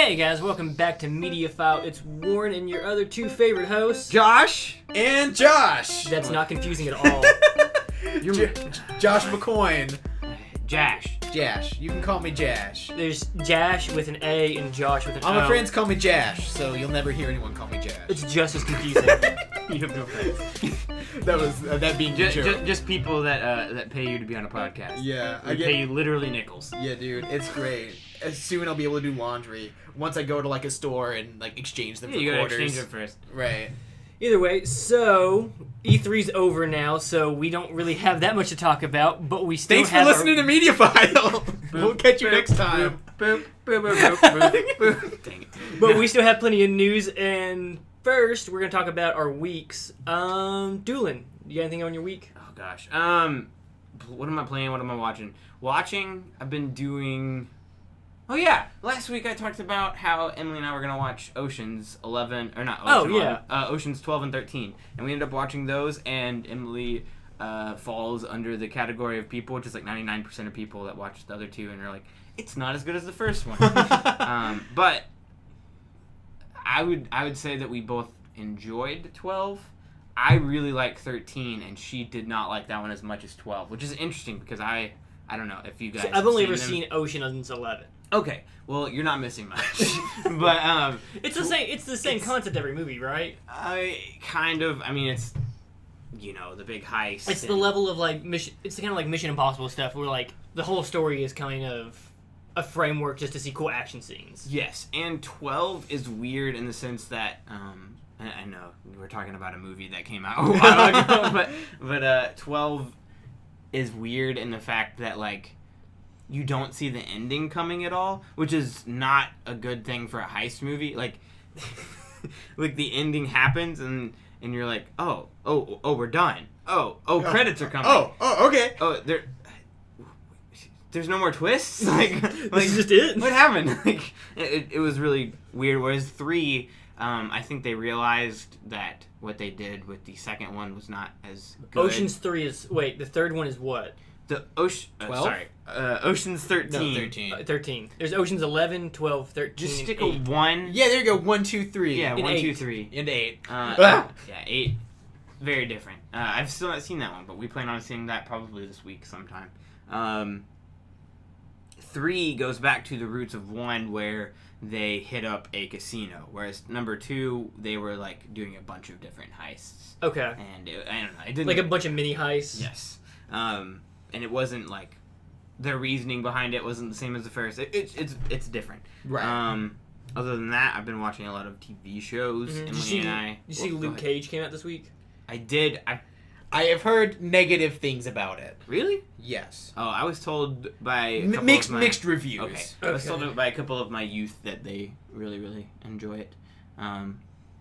Hey guys, welcome back to Mediaphile. It's Warren and your other two favorite hosts, Josh and Josh. That's not confusing at all. Josh McCoin. Jash. You can call me Jash. There's Jash with an A and Josh with an O. All my friends call me Jash, so you'll never hear anyone call me Jash. It's just as confusing. You have no friends. That being Just people that pay you to be on a podcast. Yeah, I pay you literally nickels. Yeah, dude, it's great. Soon I'll be able to do laundry once I go to like a store and like exchange them for you quarters. gotta exchange them first. Right. Either way, so E3's over now, so we don't really have that much to talk about, but we still Thanks for have listening to Mediaphile. We'll catch you next time. Boop, boop, boop, boop, boop, boop. Dang it. But we still have plenty of news, and first we're gonna talk about our weeks. Doolin, you got anything on your week? Oh gosh. What am I playing? What am I watching? I've been doing. Oh yeah, last week I talked about how Emily and I were gonna watch Oceans 11, or not Ocean 11, Oceans 12 and 13, and we ended up watching those, and Emily falls under the category of people, which is like 99% of people that watch the other two, and are like, it's not as good as the first one. But I would say that we both enjoyed 12. I really like 13, and she did not like that one as much as 12, which is interesting because I don't know if you guys. So I've only ever seen Ocean's 11. Okay, well you're not missing much, but it's the same concept every movie, right? I mean, it's the big heist. It's the level of like mission. It's the kind of like Mission Impossible stuff where like the whole story is kind of a framework just to see cool action scenes. Yes, and 12 is weird in the sense that I know we're talking about a movie that came out a while ago, but 12 is weird in the fact that like. You don't see the ending coming at all, which is not a good thing for a heist movie. Like, like the ending happens and you're like, oh, we're done. Credits are coming. Okay. There's no more twists. Like this is just it. What happened? Like, it was really weird. Whereas 3, I think they realized that what they did with the second one was not as good. Ocean's 3 is the third one is what? The Ocean. 12? Ocean's 13. No, 13. 13. There's Ocean's 11, 12, 13. Just stick and 8. a 1. Yeah, there you go. 1, 2, 3. Yeah, and 1, 8. 2, 3. And 8. Yeah, 8. Very different. I've still not seen that one, but we plan on seeing that probably this week sometime. 3 goes back to the roots of 1, where they hit up a casino, whereas number 2, they were like doing a bunch of different heists. Okay. And I don't know. It didn't like a bunch of mini heists. Yes. And it wasn't like their reasoning behind it wasn't the same as the first. It's different. Right. Other than that, I've been watching a lot of TV shows. Mm-hmm. Emily and I. Did you see Luke Cage came out this week? I did. I have heard negative things about it. Really? Yes. Oh, I was told by a couple mixed reviews. Okay. I was told by a couple of my youth that they really, really enjoy it.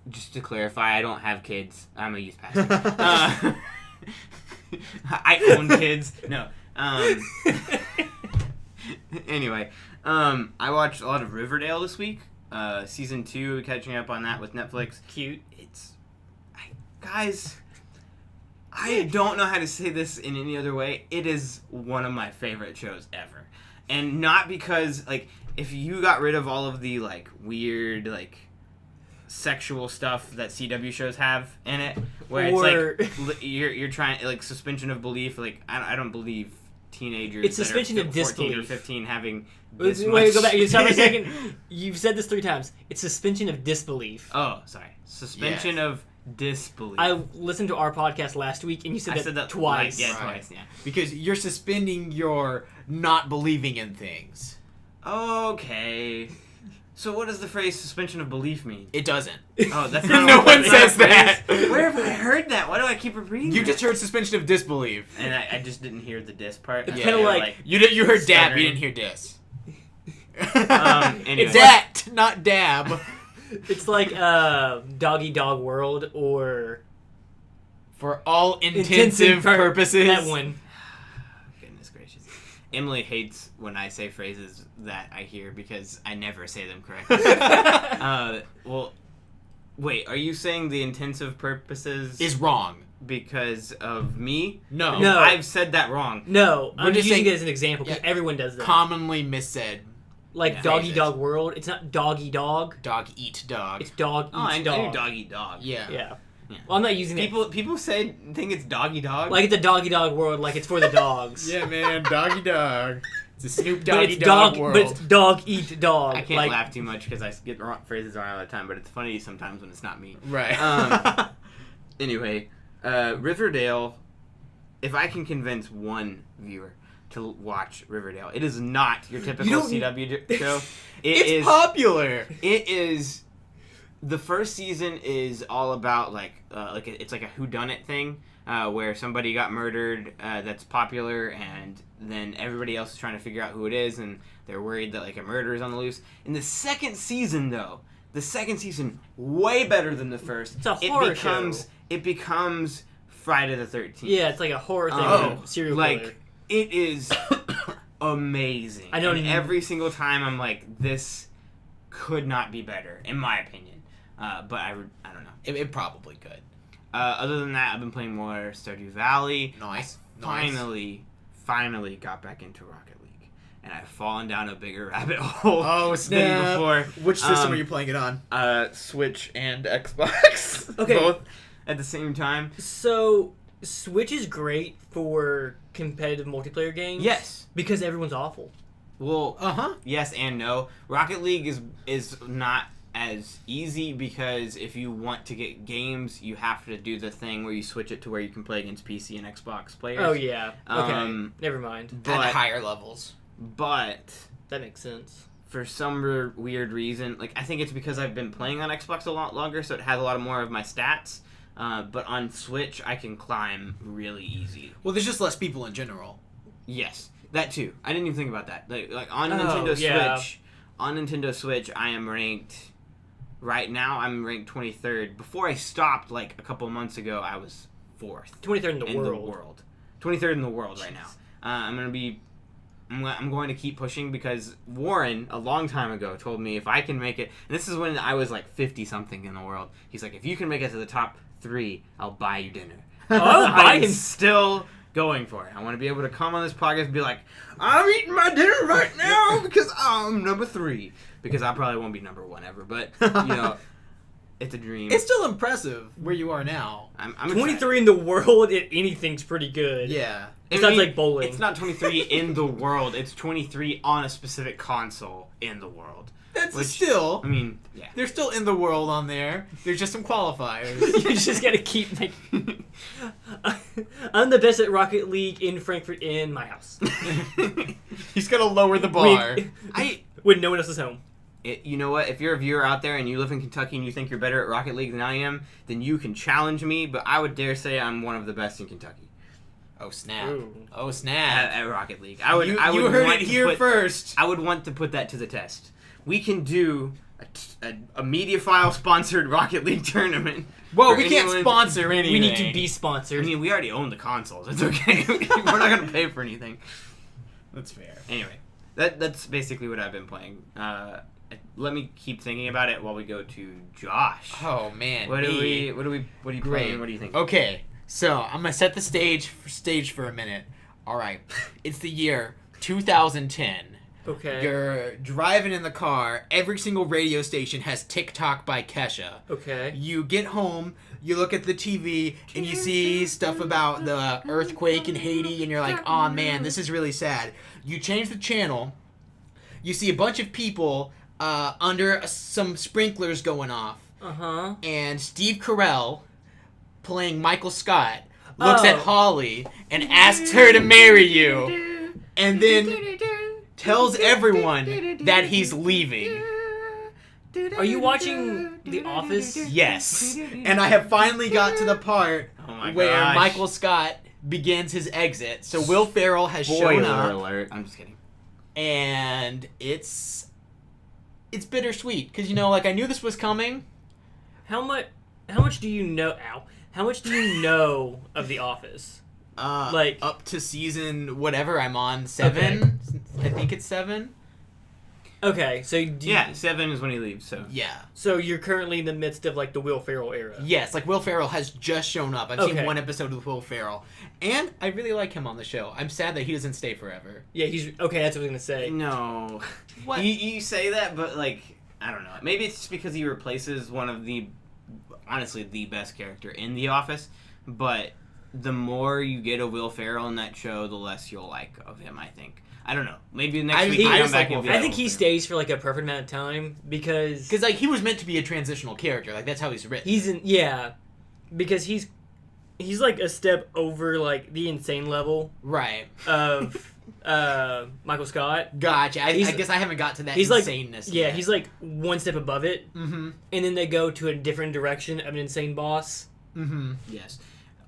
Just to clarify, I don't have kids. I'm a youth pastor. I own kids. No. Anyway, I watched a lot of Riverdale this week. Season 2, catching up on that with Netflix. Cute. Guys, I don't know how to say this in any other way. It is one of my favorite shows ever. And not because, like, if you got rid of all of the, like, weird, like, sexual stuff that CW shows have in it, where it's like you're trying like suspension of belief. Like I don't believe teenagers. It's suspension of 14 disbelief. or 15 having this much. Wait, go back. Stop for a second. You've said this 3 times. It's suspension of disbelief. Oh, sorry. Suspension of disbelief. I listened to our podcast last week, and you said that twice. Right, yeah, twice. Yeah. Because you're suspending your not believing in things. Okay. So what does the phrase suspension of belief mean? It doesn't. Oh, that's not No one says that. Where have I heard that? Why do I keep repeating You that? just heard suspension of disbelief. And I just didn't hear the dis part. It's kinda like you heard dab, stuttering. you didn't hear dis. Anyway. It's dat, not dab. It's like Doggy Dog World or For all intensive purposes. That one. Goodness gracious. Emily hates when I say phrases that I hear because I never say them correctly. Well, wait, are you saying the intensive purposes Is wrong. because of me? No. No. I've said that wrong. No, We're I'm just using saying- it as an example because everyone does that. Commonly missaid. Like Yeah. Doggy Dog World. It's not Doggy Dog. Dog eat dog. It's Dog Eats I Dog. knew dog eat dog. Yeah. Yeah. Yeah. Well, I'm not using it. People think it's doggy dog. Like it's a Doggy Dog World, like it's for the dogs. Yeah, man. Doggy dog. It's a Snoop But Doggy it's Dog dog, world. but it's Dog Eat Dog. I can't like, laugh too much because I get wrong phrases wrong all the time, but it's funny sometimes when it's not me. Right. Anyway, Riverdale, if I can convince one viewer to watch Riverdale, it is not your typical CW show. It's popular. It is. The first season is all about it's like a whodunit thing where somebody got murdered that's popular, and then everybody else is trying to figure out who it is, and they're worried that like a murderer is on the loose. In the second season, though, way better than the first. It's a horror show. It becomes Friday the 13th. Yeah, it's like a horror thing. Oh, with a serial like killer. it is amazing. I know. And every single time I'm like, this could not be better, in my opinion. But I don't know. It probably could. Other than that, I've been playing more Stardew Valley. Nice. Finally got back into Rocket League, and I've fallen down a bigger rabbit hole. Oh, than snap. before. Which system are you playing it on? Switch and Xbox. Okay. Both at the same time. So, Switch is great for competitive multiplayer games. Yes. Because everyone's awful. Well, Uh-huh. yes and no. Rocket League is not as easy because if you want to get games, you have to do the thing where you switch it to where you can play against PC and Xbox players. Oh, yeah. Okay. Never mind. At But higher levels. That makes sense. for some weird reason, like I think it's because I've been playing on Xbox a lot longer, so it has a lot more of my stats. But on Switch, I can climb really easy. Well, there's just less people in general. Yes, that too. I didn't even think about that. Like on Nintendo Switch, I am ranked. Right now, I'm ranked 23rd. Before I stopped, like a couple months ago, I was 4th. 23rd in the world. 23rd in the world right now. I'm going to keep pushing because Warren, a long time ago, told me if I can make it, and this is when I was like 50-something in the world, he's like, if you can make it to the top 3, I'll buy you dinner. Oh, I'll buy I'm him. still going for it. I want to be able to come on this podcast and be like, I'm eating my dinner right now because I'm number 3. Because I probably won't be number 1 ever, but, you know, it's a dream. It's still impressive where you are now. I'm 23 in the world at anything's pretty good. Yeah. It sounds like bowling. It's not 23 in the world. It's 23 on a specific console in the world. That's still... I mean, yeah. They're still in the world on there. There's just some qualifiers. You just gotta keep making... I'm the best at Rocket League in Frankfurt in my house. He's gonna lower the bar. When no one else is home. You know what? If you're a viewer out there and you live in Kentucky and you think you're better at Rocket League than I am, then you can challenge me, but I would dare say I'm one of the best in Kentucky. Oh, snap. Ooh. Oh, snap. At Rocket League. I would heard want it to here first. I would want to put that to the test. We can do a Mediaphile sponsored Rocket League tournament. Well, for we can't anyone- sponsor anything. We need to be I sponsored. mean, we already own the consoles. It's okay. We're not going to pay for anything. That's fair. Anyway, that's basically what I've been playing. Let me keep thinking about it while we go to Josh. Oh, man. What are you Great. playing? What do you think? Okay, so I'm gonna set the stage for a minute. All right, it's the year 2010. Okay. You're driving in the car. Every single radio station has TikTok by Kesha. Okay. You get home, you look at the TV, and you see stuff about the earthquake in Haiti, and you're like, oh man, this is really sad. You change the channel, you see a bunch of people under some sprinklers going off, Uh-huh. and Steve Carell, playing Michael Scott, looks at Holly and asks her to marry you, and then tells everyone that he's leaving. Are you watching The Office? Yes. And I have finally got to the part where gosh. Michael Scott begins his exit. So Will Ferrell has shown Spoiler up, alert. I'm just kidding. and it's bittersweet because, you know, like, I knew this was coming. How much do you know? Ow. How much do you know of The Office? Like, up to season whatever I'm on, 7. I think it's 7. Okay, so Yeah, 7 is when he leaves. So Yeah. So you're currently in the midst of like the Will Ferrell era. Yes, like Will Ferrell has just shown up. I've Okay. seen one episode with Will Ferrell, and I really like him on the show. I'm sad that he doesn't stay forever. Yeah, he's okay. That's what I was gonna say. no, What? you say that, but like I don't know. Maybe it's just because he replaces one of honestly the best character in The Office. But the more you get of Will Ferrell in that show, the less you'll like of him. I think. I don't know. Maybe next week I he just come back like and be Will I like, think he "Oh, stays for like a perfect amount of time because Because like he was meant to be a transitional character. Like that's how he's written. he's in because he's like a step over like the insane level Right. of Michael Scott. Gotcha. I He's- guess I haven't got to that he's like- insaneness Yeah, yet. he's like one step above it, Mm-hmm. and then they go to a different direction of an insane boss. Mm-hmm. Yes.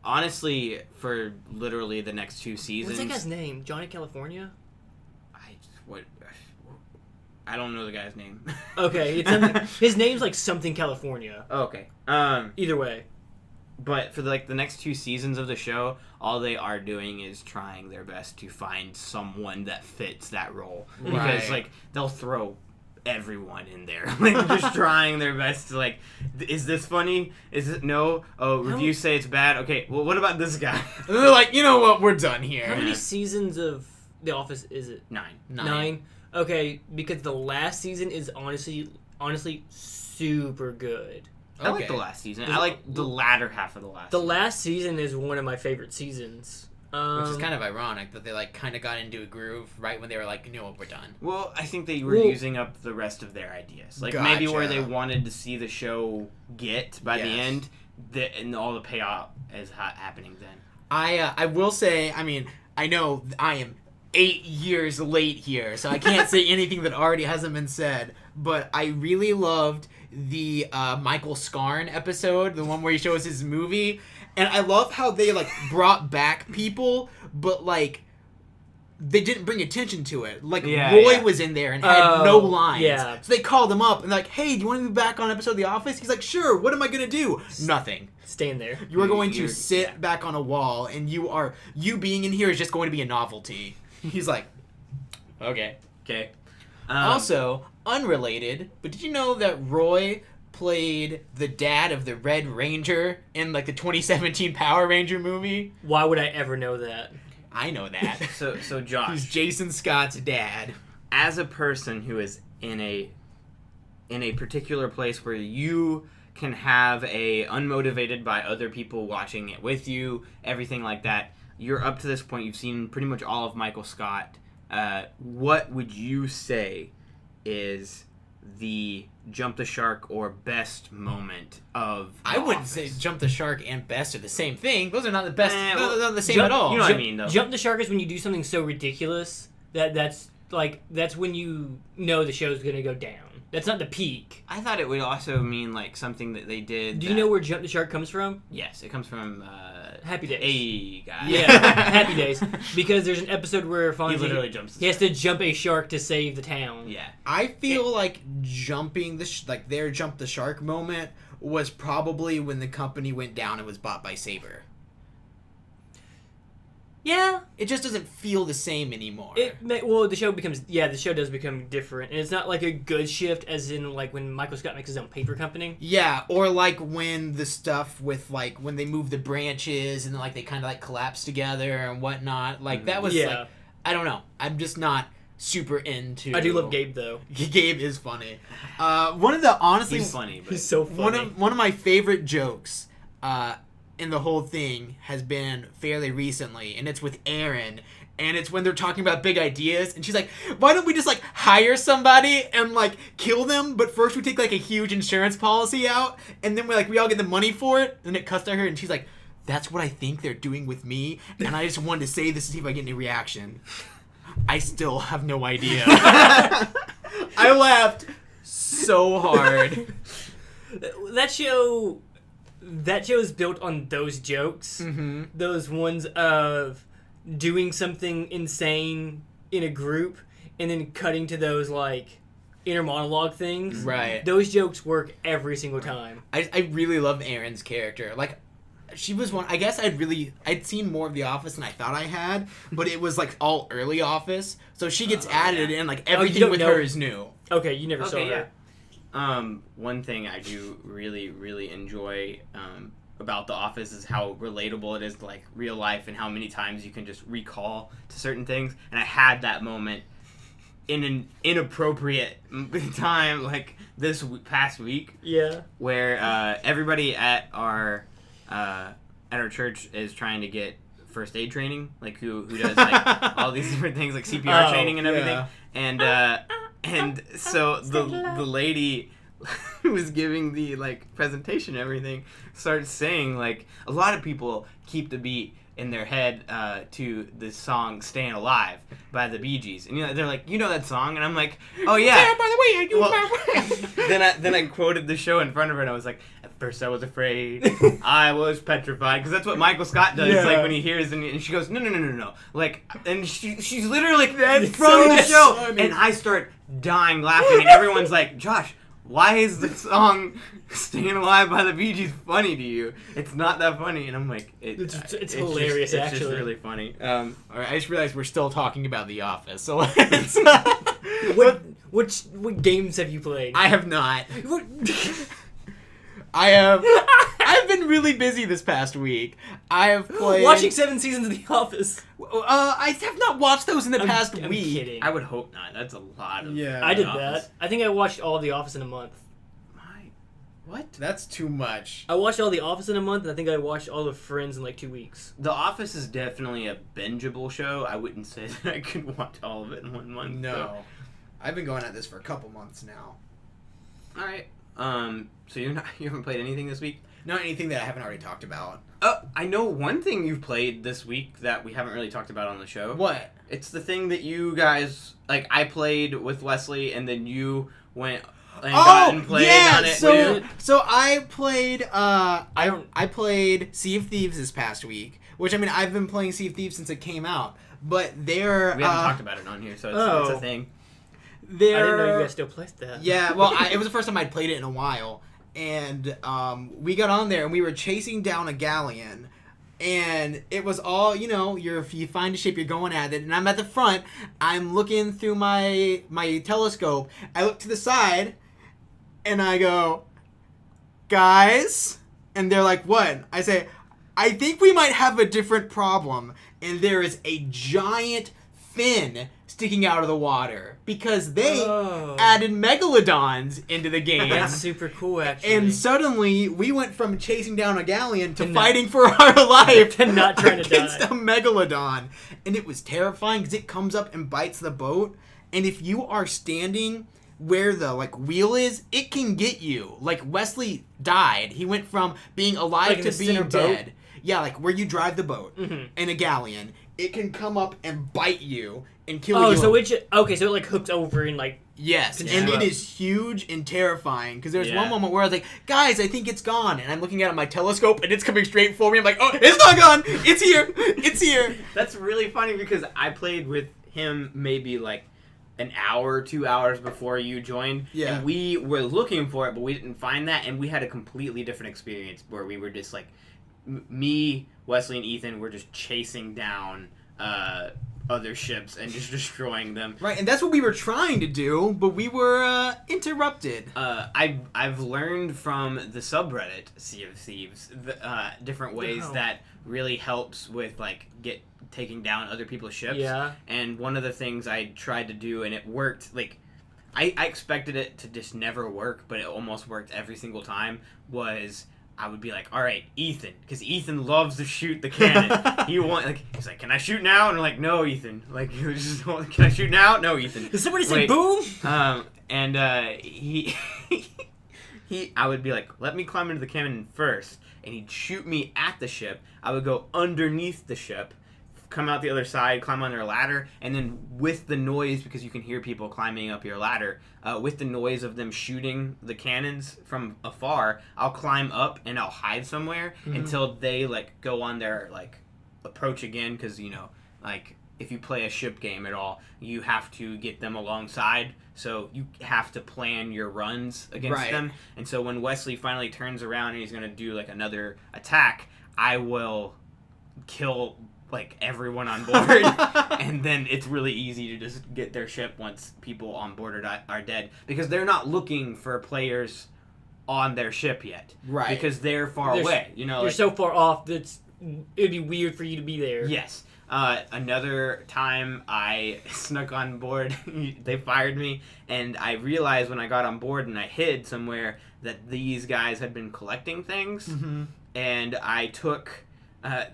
Honestly, for literally the next 2 seasons, What's that guy's name? Johnny California? I don't know the guy's name. Okay, it's something, his name's like something California. Okay. Either way. But for the next 2 seasons of the show, all they are doing is trying their best to find someone that fits that role. Because Right. like they'll throw everyone in there, like just trying their best to like, is this funny? Is it no? Oh, reviews say it's bad. Okay, well, what about this guy? And they're like, you know what? We're done How here. many seasons of The Office is it? 9. 9? Okay, because the last season is honestly super good. I like Okay. the last season. I like the latter half of the last. The season. last season is one of my favorite seasons. Which is kind of ironic that they like kind of got into a groove right when they were like, you know what? We're done. Well, I think they were Well- using up the rest of their ideas. Like maybe where Gotcha. they wanted to see the show get by the Yes. end, and all the payoff is happening then. I will say, I mean, I know I am 8 years late here, so I can't say anything that already hasn't been said, but I really loved the Michael Scarn episode, the one where he shows his movie, and I love how they, like, brought back people, but, like, they didn't bring attention to it. Like, Yeah, Roy yeah. was in there and had no Oh, lines. yeah. So they called him up and like, hey, do you want to be back on an episode of The Office? He's like, sure, what am I going to do? Nothing. Stand there. You are going to You're- sit yeah. back on a wall, and you being in here is just going to be a novelty. He's like, okay. Okay. Also, unrelated, but did you know that Roy played the dad of the Red Ranger in like the 2017 Power Ranger movie? Why would I ever know that? I know that. so Josh, He's Jason Scott's dad. as a person who is in a particular place where you can have a unmotivated by other people watching it with you, everything like that. You're up to this point. You've seen pretty much all of Michael Scott. What would you say is the jump the shark or best moment of The I wouldn't Office? say Jump the Shark and Best are the same thing. Those are not the best. well, those are not the same Jump- at all. You know what I mean, though. Jump the shark is when you do something so ridiculous that's when you know the show's gonna go down. That's not the peak. I thought it would also mean like something that they did. Do you know where Jump the Shark comes from? Yes, it comes from Happy Days. a guy. Yeah, Happy Days. Because there's an episode where He Fonzie literally jumps. he has to jump a shark to save the town. Yeah. I feel like jumping their Jump the Shark moment was probably when the company went down and was bought by Saber. Yeah. It just doesn't feel the same anymore. The show does become different, and it's not like a good shift as in like when Michael Scott makes his own paper company. Yeah, or like when the stuff with like when they move the branches and like they kind of like collapse together and whatnot. Like that was Yeah. like, I don't know. I'm just not super into. I do love Gabe though. Gabe is funny. One of the honestly He's funny, but He's so funny. one of my favorite jokes in the whole thing has been fairly recently, and it's with Aaron. And it's when they're talking about big ideas, and she's like, why don't we just, like, hire somebody and, like, kill them, but first we take, like, a huge insurance policy out, and then we all get the money for it, and it cuts to her, and she's like, that's what I think they're doing with me, and I just wanted to say this to see if I get any reaction. I still have no idea. I laughed so hard. That show is built on those jokes. Mm-hmm. Those ones of doing something insane in a group and then cutting to those like inner monologue things. Right. Those jokes work every single time. I really love Erin's character. Like, she was one. I guess I'd seen more of The Office than I thought I had, but it was like all early Office, so she gets added, and like everything don't with know. her is new. Okay, you never saw Okay, her. yeah. One thing I do really, really enjoy about The Office is how relatable it is to like real life and how many times you can just recall to certain things. And I had that moment in an inappropriate time, like this past week. Yeah. Where everybody at our church is trying to get first aid training, like who does like all these different things, like CPR training and everything. Yeah. And so the lady who was giving the like presentation and everything starts saying like a lot of people keep the beat in their head to the song "Staying Alive" by the Bee Gees, and they're like, you know that song, and I'm like, oh yeah. Yeah, by the way, I do my then I quoted the show in front of her, and I was like, at first I was afraid, I was petrified, because that's what Michael Scott does, Yeah. like when he hears, and she goes, no, like, and she's literally That's from so the show, funny. and I start dying laughing, and everyone's like, Josh, why is the song "Staying Alive" by the Bee Gees funny to you? It's not that funny, and I'm like, It's hilarious, it's actually. just really funny. All right, I just realized we're still talking about The Office, so let's... What games have you played? I have not. What- I've been really busy this past week. I have played... Watching 7 seasons of The Office. I have not watched those in the past I'm week. kidding. I would hope not. That's a lot of. Yeah. I did The Office. that. I think I watched all of The Office in a month. What? That's too much. I watched all The Office in a month, and I think I watched all of Friends in like 2 weeks. The Office is definitely a bingeable show. I wouldn't say that I could watch all of it in 1 month. No. So. I've been going at this for a couple months now. All right. So you haven't played anything this week? Not anything that I haven't already talked about. I know one thing you've played this week that we haven't really talked about on the show. What? It's the thing that you guys like. I played with Wesley, and then you went and got and played on it. So I played. I played Sea of Thieves this past week, which I mean I've been playing Sea of Thieves since it came out, but they're We haven't talked about it on here, so it's a thing. I didn't know you guys still played that. Yeah, well, it was the first time I'd played it in a while, and we got on there and we were chasing down a galleon, and it was all if you find a ship, you're going at it, and I'm at the front. I'm looking through my telescope. I look to the side, and I go, guys, and they're like, what? I say, I think we might have a different problem, and there is a giant fin sticking out of the water because they added megalodons into the game. That's super cool, actually. And suddenly we went from chasing down a galleon to fighting for our life to not trying to against die. a megalodon. And it was terrifying because it comes up and bites the boat. And if you are standing where the wheel is, it can get you. Like Wesley died. He went from being alive to being dead. Yeah, like where you drive the boat in a galleon. It can come up and bite you and kill you. Oh, so it hooked over and Yes, Yeah. and it is huge and terrifying because there's one moment where I was like, guys, I think it's gone. And I'm looking at my telescope and it's coming straight for me. I'm like, oh, it's not gone. It's here. It's here. That's really funny because I played with him maybe like an hour, 2 hours before you joined. Yeah. And we were looking for it, but we didn't find that. And we had a completely different experience where we were just like, me, Wesley, and Ethan were just chasing down other ships and just destroying them. Right, and that's what we were trying to do, but we were interrupted. I've learned from the subreddit Sea of Thieves different ways that really helps with taking down other people's ships. Yeah. And one of the things I tried to do, and it worked, I expected it to just never work, but it almost worked every single time, was I would be like, all right, Ethan, because Ethan loves to shoot the cannon. He's like, can I shoot now? And I'm like, no, Ethan. Can I shoot now? No, Ethan. Did somebody say boom? And I would be like, let me climb into the cannon first, and he'd shoot me at the ship. I would go underneath the ship, come out the other side, climb on their ladder, and then with the noise, because you can hear people climbing up your ladder, with the noise of them shooting the cannons from afar, I'll climb up and I'll hide somewhere until they go on their approach again, because if you play a ship game at all, you have to get them alongside, so you have to plan your runs against them. And so when Wesley finally turns around and he's going to do another attack, I will kill like everyone on board, and then it's really easy to just get their ship once people on board are dead, because they're not looking for players on their ship yet, right? Because they're far away. You know, you're so far off that it'd be weird for you to be there. Yes. Another time I snuck on board, they fired me, and I realized when I got on board and I hid somewhere that these guys had been collecting things, and I took.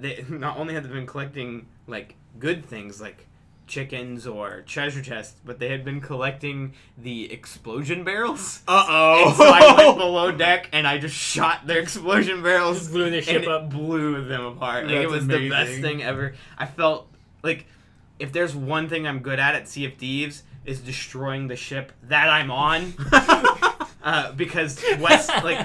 They not only had they been collecting like good things like chickens or treasure chests, but they had been collecting the explosion barrels. Uh-oh. And so I went below deck and I just shot their explosion barrels. Just blew their ship and up. It blew them apart. Like, That's it was amazing. the best thing ever. I felt like if there's one thing I'm good at Sea of Thieves is destroying the ship that I'm on. Because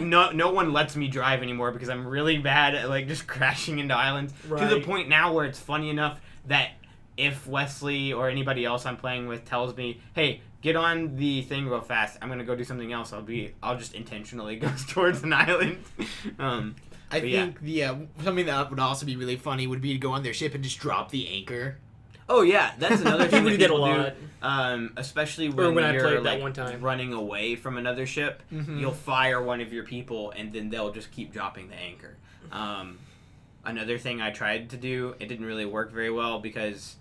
no one lets me drive anymore because I'm really bad at like just crashing into islands. Right. To the point now where it's funny enough that if Wesley or anybody else I'm playing with tells me, "Hey, get on the thing real fast. I'm gonna go do something else." I'll just intentionally go towards an island. I think something that would also be really funny would be to go on their ship and just drop the anchor. Oh yeah, that's another thing that We did a people lot. do. Especially Or when I you're played that like one time. running away from another ship, you'll fire one of your people, and then they'll just keep dropping the anchor. Another thing I tried to do, it didn't really work very well because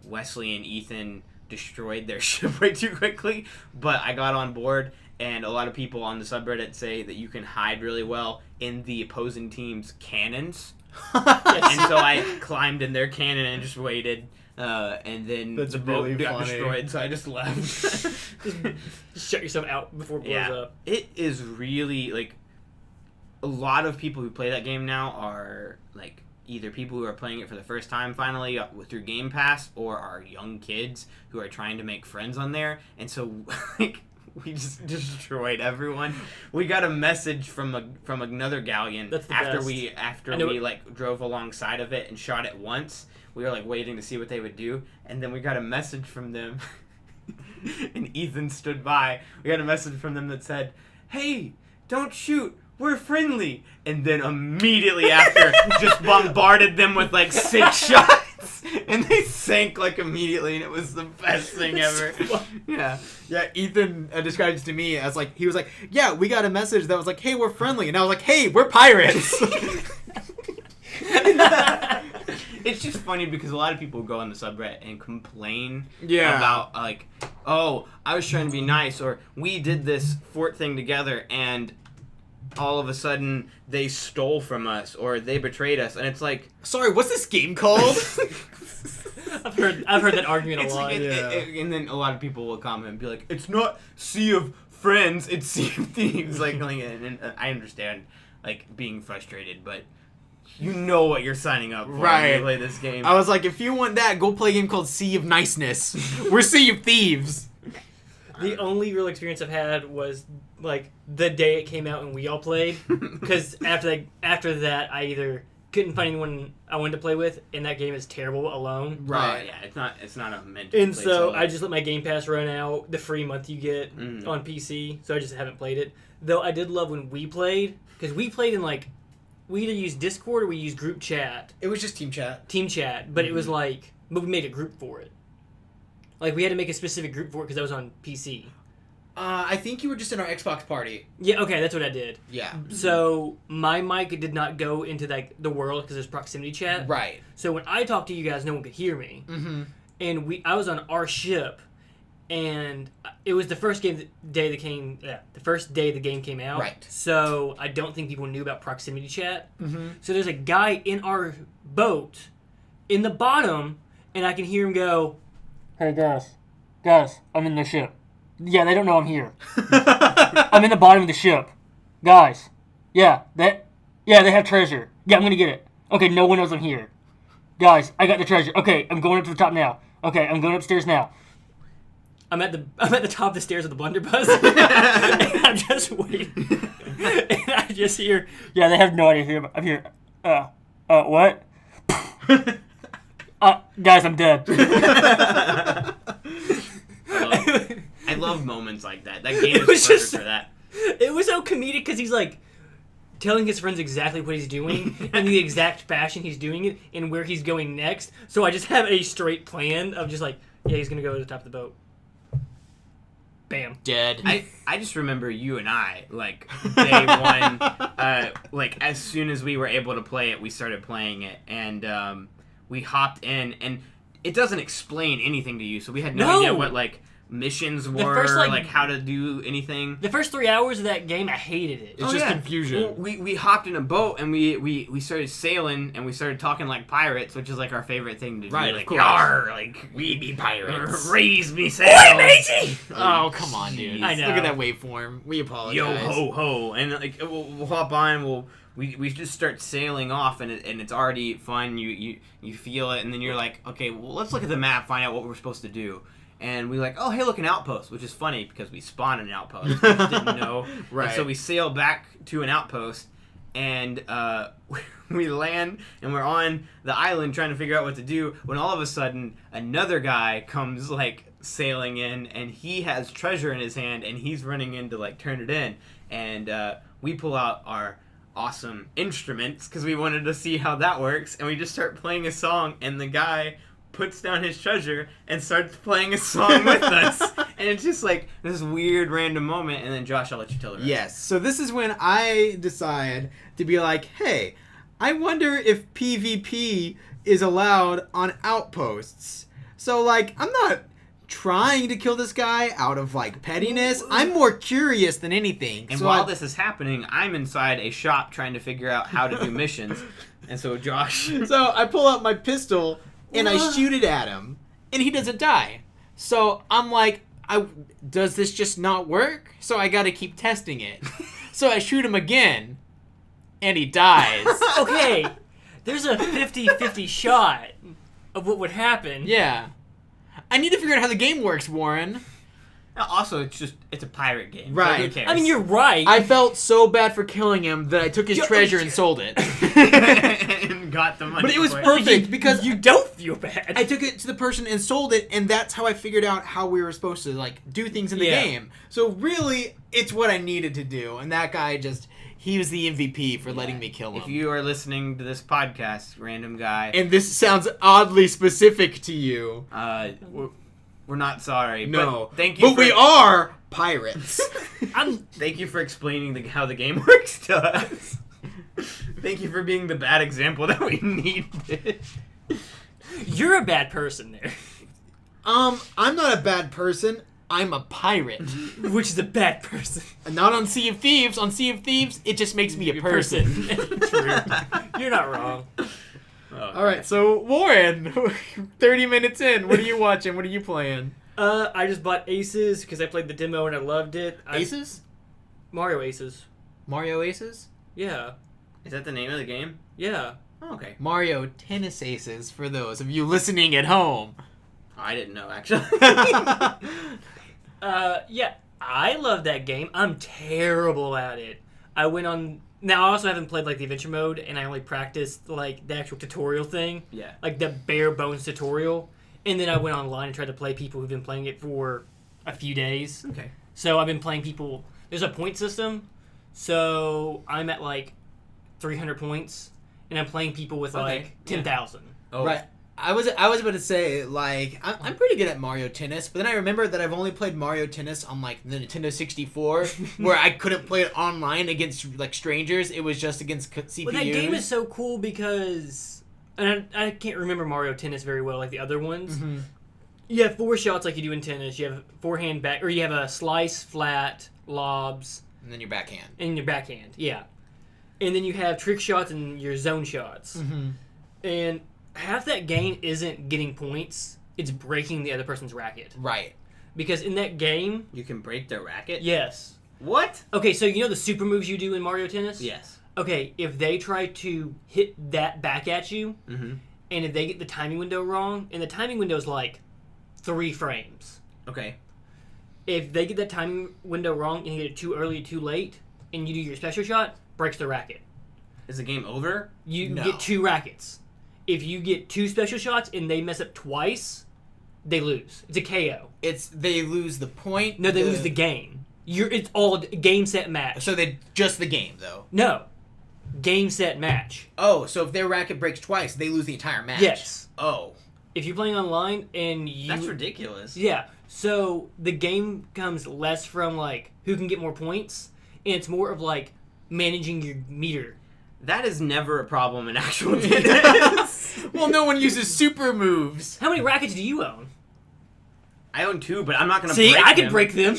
Wesley and Ethan destroyed their ship way too quickly. But I got on board, and a lot of people on the subreddit say that you can hide really well in the opposing team's cannons. And so I climbed in their cannon and just waited, and then That's the boat really got funny. destroyed, so I just left. Just shut yourself out before it blows up. It is really, like, a lot of people who play that game now are, like, either people who are playing it for the first time finally through Game Pass, or are young kids who are trying to make friends on there, and so, like, we just destroyed everyone. We got a message from another galleon after we like drove alongside of it and shot it once. We were like waiting to see what they would do, and then we got a message from them. And Ethan stood by. We got a message from them that said, "Hey, don't shoot. We're friendly." And then immediately after, just bombarded them with like 6 shots. And they sank like immediately, and it was the best thing ever. Yeah. Yeah, Ethan described it to me as like, he was like, "Yeah, we got a message that was like, hey, we're friendly." And I was like, "Hey, we're pirates." It's just funny because a lot of people go on the subreddit and complain Yeah. about like, "Oh, I was trying to be nice," or "We did this fort thing together and all of a sudden they stole from us," or "They betrayed us," and it's like, Sorry, what's this game called? I've heard that argument a it's lot. like, Yeah. and then a lot of people will comment and be like, "It's not Sea of Friends, it's Sea of Thieves." And I understand like being frustrated, but you know what you're signing up for when Right. you play this game. I was like, if you want that, go play a game called Sea of Niceness. We're Sea of Thieves. The only real experience I've had was like the day it came out and we all played. Because after that, I either couldn't find anyone I wanted to play with, and that game is terrible alone. Right. Yeah, it's not a meant to And play so solo. I just let my Game Pass run out, the free month you get on PC. So I just haven't played it. Though I did love when we played, because we played in like, we either used Discord or we used group chat. It was just team chat. But it was like, but we made a group for it. Like we had to make a specific group for it because that was on PC. I think you were just in our Xbox party. Yeah, okay, that's what I did. Yeah. So my mic did not go into like the world because there's proximity chat. Right. So when I talked to you guys, no one could hear me. Mm-hmm. And I was on our ship, and it was the first day the first day the game came out. Right. So I don't think people knew about proximity chat. Mm-hmm. So there's a guy in our boat, in the bottom, and I can hear him go, "Hey guys, I'm in the ship. Yeah, they don't know I'm here. I'm in the bottom of the ship. Guys, they have treasure. Yeah, I'm gonna get it. Okay, no one knows I'm here. Guys, I got the treasure. Okay, I'm going up to the top now. Okay, I'm going upstairs now. I'm at the top of the stairs of the blunderbuss. And I'm just waiting. And I just hear, yeah, they have no idea I'm here. What? Guys, I'm dead. I love moments like that. That game is was perfect just- for that. It was so comedic because he's like, telling his friends exactly what he's doing in the exact fashion he's doing it and where he's going next. So I just have a straight plan of just like, yeah, he's going to go to the top of the boat. Bam. Dead. I just remember you and I, like, day one, like, as soon as we were able to play it, we started playing it, and we hopped in, and it doesn't explain anything to you, so we had no idea what, like, missions were, first, like, how to do anything. The first 3 hours of that game, I hated it. It's just confusion. Well, we hopped in a boat, and we started sailing, and we started talking like pirates, which is, like, our favorite thing to do. Right, like, of course. Yar, like, We be pirates. raise me sails. Oi, matey! Oh, come on, dude. I know. Look at that waveform. We apologize. Yo ho ho, and like we'll hop on. We just start sailing off, and it's already fun. You feel it, and then you're like, okay, well, let's look at the map, find out what we're supposed to do. And we like, oh hey, look, an outpost, which is funny because we spawned an outpost. We just didn't know. Right. And so we sail back to an outpost, and we land, and we're on the island trying to figure out what to do. When all of a sudden, another guy comes like sailing in, and he has treasure in his hand, and he's running in to like turn it in. And we pull out our awesome instruments because we wanted to see how that works, and we just start playing a song, and the guy puts down his treasure and starts playing a song with us. And it's just like this weird random moment, and then Josh, I'll let you tell the rest. Yes. So this is when I decide to be like, hey, I wonder if PvP is allowed on outposts. So, like, I'm not trying to kill this guy out of, like, pettiness. I'm more curious than anything. And so while this is happening, I'm inside a shop trying to figure out how to do missions. And so Josh... So I pull out my pistol and I shoot it at him, and he doesn't die. So I'm like, does this just not work? So I gotta keep testing it. So I shoot him again, and he dies. Okay, there's a 50-50 shot of what would happen. Yeah. I need to figure out how the game works, Warren. Also, it's a pirate game. Right. So who cares? I mean, you're right. I felt so bad for killing him that I took his treasure and sold it. and got the money. But it was for perfect because you don't feel bad. I took it to the person and sold it, and that's how I figured out how we were supposed to, like, do things in the game. So really, it's what I needed to do, and that guy he was the MVP for letting me kill him. If you are listening to this podcast, random guy, And this sounds oddly specific to you. we're not sorry. No. But thank you. But we are pirates. Thank you for explaining how the game works to us. Thank you for being the bad example that we needed. You're a bad person there. I'm not a bad person. I'm a pirate. Which is a bad person. Not on Sea of Thieves. On Sea of Thieves, it just makes me a person. True. You're not wrong. All right, so Warren, 30 minutes in, what are you watching? What are you playing? I just bought Aces because I played the demo and I loved it. Aces? Mario Aces. Mario Aces? Yeah. Is that the name of the game? Yeah. Oh, okay. Mario Tennis Aces, for those of you listening at home. I didn't know, actually. Yeah, I love that game. I'm terrible at it. I went on... Now, I also haven't played, like, the adventure mode, and I only practiced, like, the actual tutorial thing. Yeah. Like, the bare bones tutorial. And then I went online and tried to play people who've been playing it for a few days. Okay. So I've been playing people... There's a point system, so I'm at, like, 300 points, and I'm playing people with, like, 10,000. Oh. Right. I was about to say, like, I'm pretty good at Mario Tennis, but then I remember that I've only played Mario Tennis on, like, the Nintendo 64, where I couldn't play it online against, like, strangers. It was just against CPUs. Well, that game is so cool because... And I can't remember Mario Tennis very well, like the other ones. Mm-hmm. You have 4 shots like you do in tennis. You have forehand, back... Or you have a slice, flat, lobs... And then your backhand. And your backhand, yeah. And then you have trick shots and your zone shots. Mm-hmm. And... half that game isn't getting points, it's breaking the other person's racket. Right. Because in that game... You can break their racket? Yes. What? Okay, so you know the super moves you do in Mario Tennis? Yes. Okay, if they try to hit that back at you, Mm-hmm. and if they get the timing window wrong, and the timing window is like 3 frames. Okay. If they get that timing window wrong, and you get it too early, too late, and you do your special shot, breaks the racket. Is the game over? You No. get 2 rackets. If you get 2 special shots and they mess up twice, they lose. It's a KO. They lose the point. No, they lose the game. It's all game, set, match. So just the game, though. No. game, set, match. Oh, so if their racket breaks twice, they lose the entire match. Yes. Oh. If you're playing online and you... That's ridiculous. Yeah. So the game comes less from, like, who can get more points, and it's more of, like, managing your meter. That is never a problem in actual tennis. Well, no one uses super moves. How many rackets do you own? I own 2, but I'm not going to See, break I can them. break them.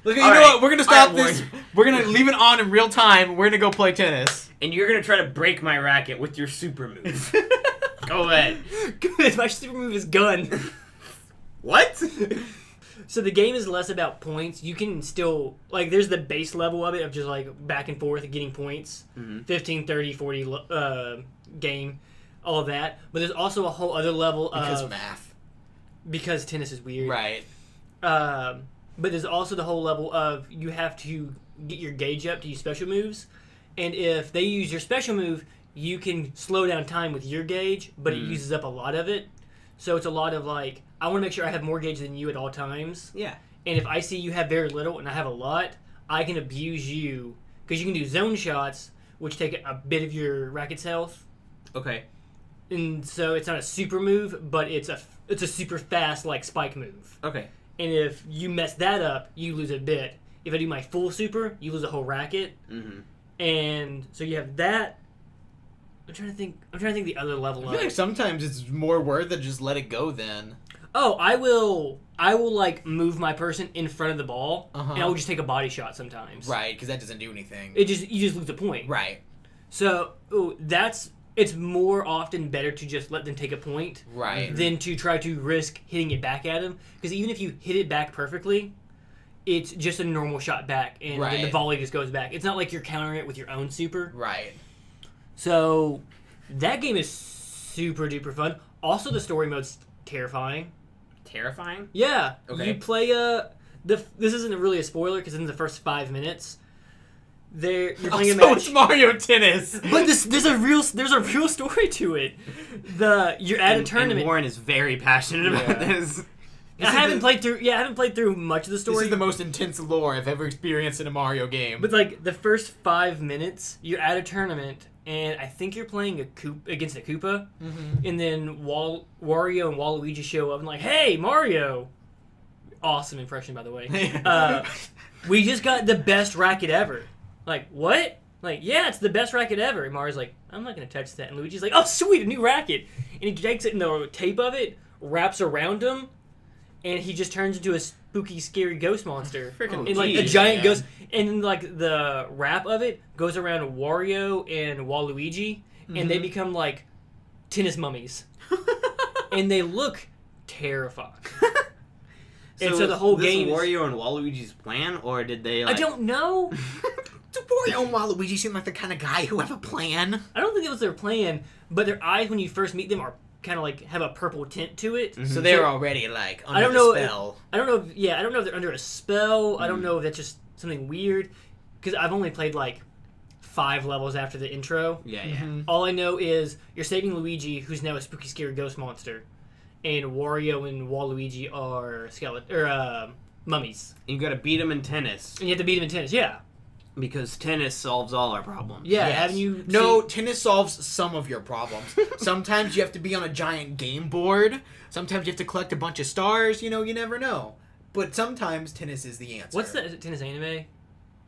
Look, you All know right. what? We're gonna stop All right, this. We're gonna leave it on in real time. We're gonna go play tennis. And you're going to try to break my racket with your super move. Go ahead. Good. My super move is gun. What? So the game is less about points. You can still, like, there's the base level of it of just, like, back and forth getting points. 15, 30, 40 game. All of that. But there's also a whole other level Because math. Because tennis is weird. Right. But there's also the whole level of you have to get your gauge up to use special moves. And if they use your special move, you can slow down time with your gauge, but it uses up a lot of it. So it's a lot of like, I want to make sure I have more gauge than you at all times. Yeah. And if I see you have very little and I have a lot, I can abuse you. Because you can do zone shots, which take a bit of your racket's health. Okay. And so it's not a super move, but it's a super fast, like, spike move. Okay. And if you mess that up, you lose a bit. If I do my full super, you lose a whole racket. Mm-hmm. And so you have that. I'm trying to think the other level I of feel like it. sometimes it's more worth it to just let it go then. Oh, I will like move my person in front of the ball, Uh-huh. and I will just take a body shot sometimes. Right, because that doesn't do anything. You just lose a point. Right. So it's more often better to just let them take a point, Right. than to try to risk hitting it back at them. Because even if you hit it back perfectly, it's just a normal shot back, and then the Right. volley just goes back. It's not like you're countering it with your own super. Right. So that game is super duper fun. Also, the story mode's terrifying. Terrifying? Yeah. Okay. You play this isn't really a spoiler because in the first 5 minutes, you're playing a So match. it's Mario Tennis. But there's a real story to it. You're at a tournament. And Warren is very passionate about this. I haven't played through much of the story. This is the most intense lore I've ever experienced in a Mario game. But like the first 5 minutes, you're at a tournament, and I think you're playing against a Koopa, and then Wario and Waluigi show up and like, "Hey, Mario!" Awesome impression, by the way. We just got the best racket ever. Like, what? Like, yeah, it's the best racket ever. And Mario's like, I'm not gonna touch that. And Luigi's like, oh, sweet, a new racket. And he takes it, and the tape of it wraps around him, and he just turns into a spooky, scary ghost monster. Freaking And like a geez, giant man. ghost, and then like the wrap of it goes around Wario and Waluigi, and they become like tennis mummies, and they look terrifying. And so the whole game Is is, Wario and Waluigi's plan, or did they? I Like, don't know. Do Wario and Waluigi seem like the kind of guy who have a plan? I don't think that was their plan, but their eyes when you first meet them are kind of like have a purple tint to it. So they're already like under I don't the know. spell. I don't know. I don't know if they're under a spell. I don't know if that's just something weird. Because I've only played like 5 levels after the intro. Yeah, yeah. All I know is you're saving Luigi, who's now a spooky, scary ghost monster, and Wario and Waluigi are mummies, You gotta beat him in tennis and you have to beat them in tennis. Yeah, because tennis solves all our problems. yeah. Yes. Haven't you? No, seen- tennis solves some of your problems. Sometimes you have to be on a giant game board. Sometimes you have to collect a bunch of stars. You never know. But sometimes tennis is the answer. What's the tennis anime?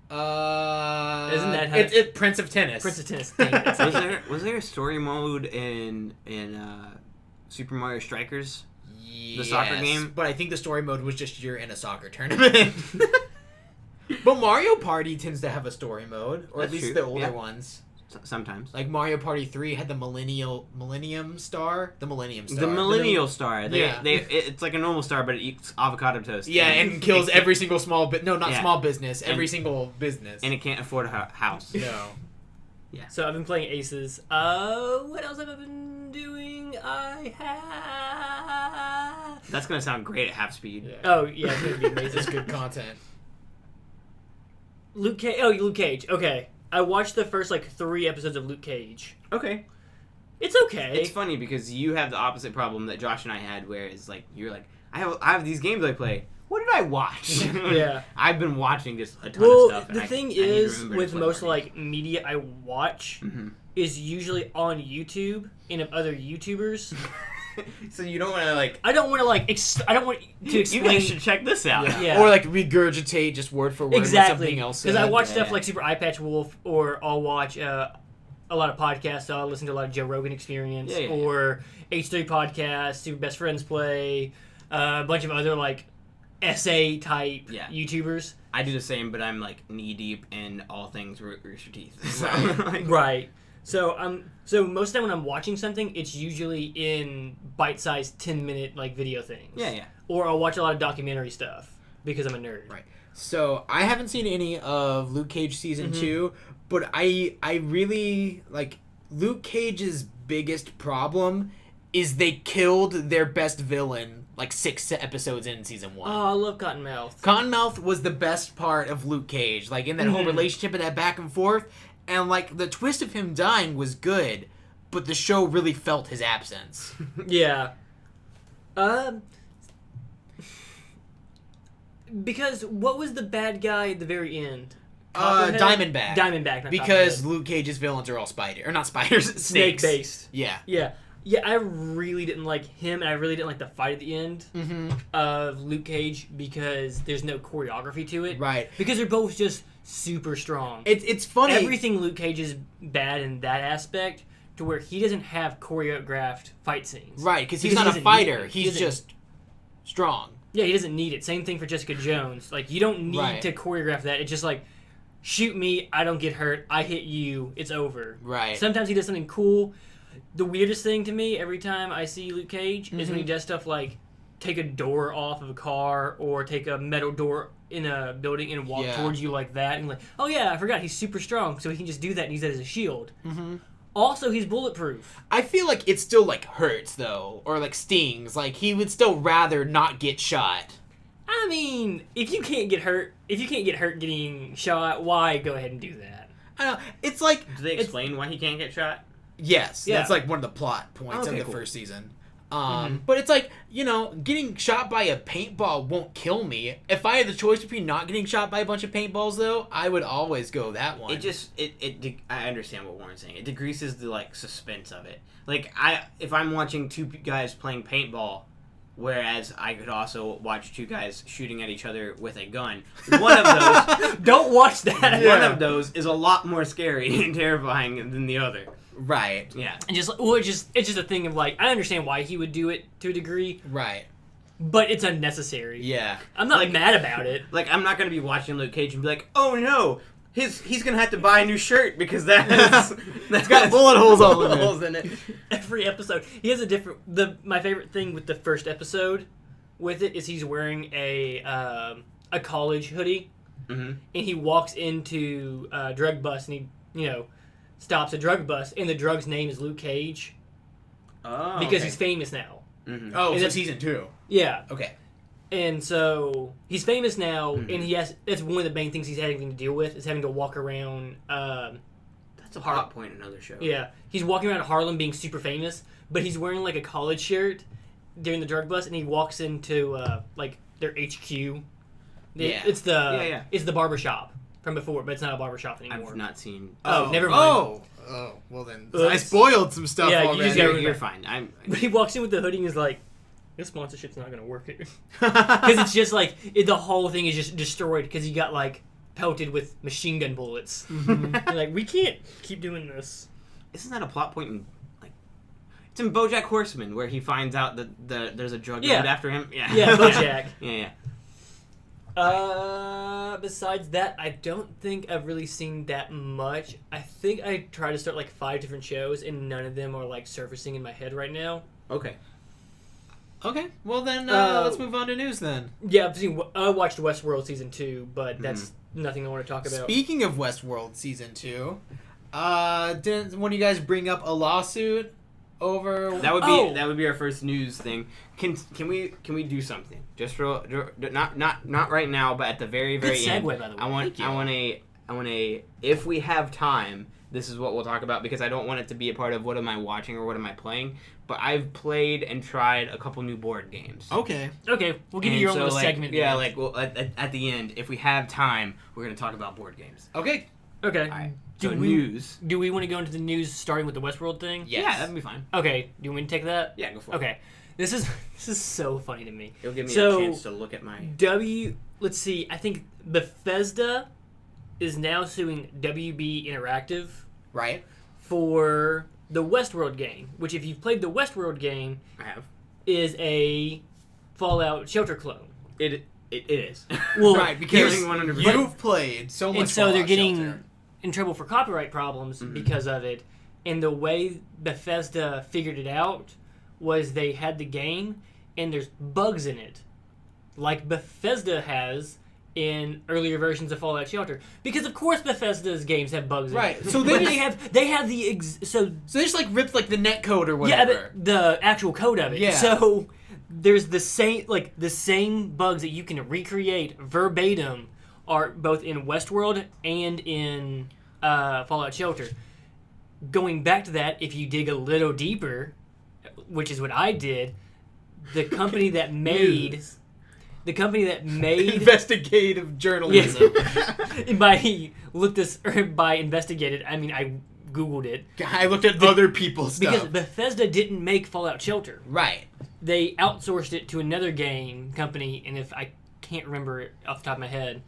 Isn't that how it? Prince of Tennis. Prince of Tennis. Dang it. Was there a story mode in Super Mario Strikers? Yes, soccer game? But I think the story mode was just you're in a soccer tournament. But Mario Party tends to have a story mode, or That's at least true, the older yeah. ones. Sometimes. Like Mario Party 3 had the Millennium Star. The Millennium Star. The Millennial Star. Yeah. It's like a normal star, but it eats avocado toast. Yeah, and kills every single small Yeah. small business. Every single business. And it can't afford a house. No. So I've been playing Aces. What else have I been doing? That's gonna sound great at half speed. Oh yeah, it's gonna be amazing. It's good content. Luke Cage. Okay, I watched the first 3 episodes of Luke Cage. Okay. It's okay. It's funny because you have the opposite problem that Josh and I had, where it's like you're like, I have these games I play. what did I watch? Yeah. I've been watching just a ton Well, of stuff. the thing is, with most like media I watch, is usually on YouTube and of other YouTubers. So you don't want to like. I don't want to like. I don't want to explain. You guys should check this out. Yeah. Or like regurgitate just word for word what something else. Because I watch stuff like Super Eye Patch Wolf, or I'll watch a lot of podcasts. So I'll listen to a lot of Joe Rogan Experience, or H3 Podcast, Super Best Friends Play, a bunch of other like essay type YouTubers. I do the same, but I'm like knee deep in all things Rooster Teeth. So, Right. So most of the time when I'm watching something, it's usually in bite-sized 10-minute like video things. Yeah. Or I'll watch a lot of documentary stuff because I'm a nerd. Right. So I haven't seen any of Luke Cage season 2, but I really like Luke Cage's biggest problem is they killed their best villain like 6 episodes in season 1. Oh, I love Cottonmouth. Cottonmouth was the best part of Luke Cage, like in that whole relationship and that back and forth. And, like, the twist of him dying was good, but the show really felt his absence. Yeah. Because what was the bad guy at the very end? Diamondback. Diamondback, not because Copperhead. Luke Cage's villains are all not spiders, snakes. Snake-based. Yeah. Yeah. Yeah, I really didn't like him, and I really didn't like the fight at the end of Luke Cage because there's no choreography to it. Right. Because they're both just super strong. It's funny. Everything Luke Cage is bad in that aspect, to where he doesn't have choreographed fight scenes. Right, because he's not a fighter. He's just strong. Yeah, he doesn't need it. Same thing for Jessica Jones. Like, you don't need to choreograph that. It's just like, shoot me, I don't get hurt, I hit you, it's over. Right. Sometimes he does something cool. The weirdest thing to me every time I see Luke Cage is when he does stuff like take a door off of a car or take a metal door in a building and walk towards you like that. And like, oh yeah, I forgot, he's super strong, so he can just do that and use that as a shield. Also, he's bulletproof. I feel like it still, like, hurts, though, or, like, stings. Like, he would still rather not get shot. I mean, if you can't get hurt getting shot, why go ahead and do that? I don't know. It's like... Do they explain why he can't get shot? Yes. Yeah. That's, like, one of the plot points of the cool. first season. But it's like, you know, getting shot by a paintball won't kill me. If I had the choice between not getting shot by a bunch of paintballs, though, I would always go that one. I understand what Warren's saying. It decreases the, like, suspense of it. Like, if I'm watching two guys playing paintball, whereas I could also watch two guys shooting at each other with a gun, one of those... Don't watch that! One of those is a lot more scary and terrifying than the other. Right. Yeah. And it's just a thing of like, I understand why he would do it to a degree, Right. but it's unnecessary. Yeah. I'm not mad about it. Like, I'm not going to be watching Luke Cage and be like, oh no, he's going to have to buy a new shirt because that's got bullet holes all in it. holes in it. Every episode, he has a different. My favorite thing with the first episode, with it, is he's wearing a college hoodie, and he walks into a drug bust, and he stops a drug bust, and the drug's name is Luke Cage. Oh, because he's famous now. Oh, and so season 2. Yeah. Okay. And so he's famous now, and that's one of the main things he's having to deal with, is having to walk around. That's a plot point in another show. Yeah, he's walking around Harlem being super famous, but he's wearing like a college shirt during the drug bust, and he walks into like their HQ. It's the barbershop from before, but it's not a barbershop anymore. I've not seen. Oh, never mind. Oh, well then. Oops. I spoiled some stuff already. You just gotta You're fine. But he walks in with the hoodie and is like, this sponsorship's not going to work here. Because it's just like, the whole thing is just destroyed because he got like pelted with machine gun bullets. Like, we can't keep doing this. Isn't that a plot point in, like, it's in BoJack Horseman where he finds out that there's a drug named after him? Yeah, BoJack. yeah. Besides that, I don't think I've really seen that much. I think I tried to start like 5 different shows, and none of them are like surfacing in my head right now. Okay. Well then, let's move on to news then. Yeah, I watched Westworld season 2, but that's nothing I want to talk about. Speaking of Westworld season 2, didn't one of you guys bring up a lawsuit over? That would be our first news thing. Can we do something just for not right now, but at the very Good end? segue, by the way. I want a if we have time, this is what we'll talk about because I don't want it to be a part of what am I watching or what am I playing. But I've played and tried a couple new board games. Okay, we'll give you your own little segment. Yeah, like well, at the end, if we have time, we're gonna talk about board games. Okay. All right. So news. Do we want to go into the news starting with the Westworld thing? Yes. Yeah, that'd be fine. Okay. Do you want me to take that? Yeah, go for it. Okay. This is so funny to me. It'll give me a chance to look at my... Let's see. I think Bethesda is now suing WB Interactive. Right. For the Westworld game, which if you've played the Westworld game... I have. Is a Fallout Shelter clone. It is. Well, right, because 100%. you've played so much. And so Fallout they're getting Shelter. in trouble for copyright problems because of it. And the way Bethesda figured it out was they had the game and there's bugs in it, like Bethesda has in earlier versions of Fallout Shelter. Because of course Bethesda's games have bugs in it. Right. So they have the so they just like ripped like the net code or whatever. Yeah, the actual code of it. Yeah. So there's the same bugs that you can recreate verbatim are both in Westworld and in Fallout Shelter. Going back to that, if you dig a little deeper, which is what I did, the company that made investigative journalism. Yeah. by investigated, I mean I Googled it. I looked at other people's stuff. Because Bethesda didn't make Fallout Shelter. Right. They outsourced it to another game company, and if I can't remember it off the top of my head,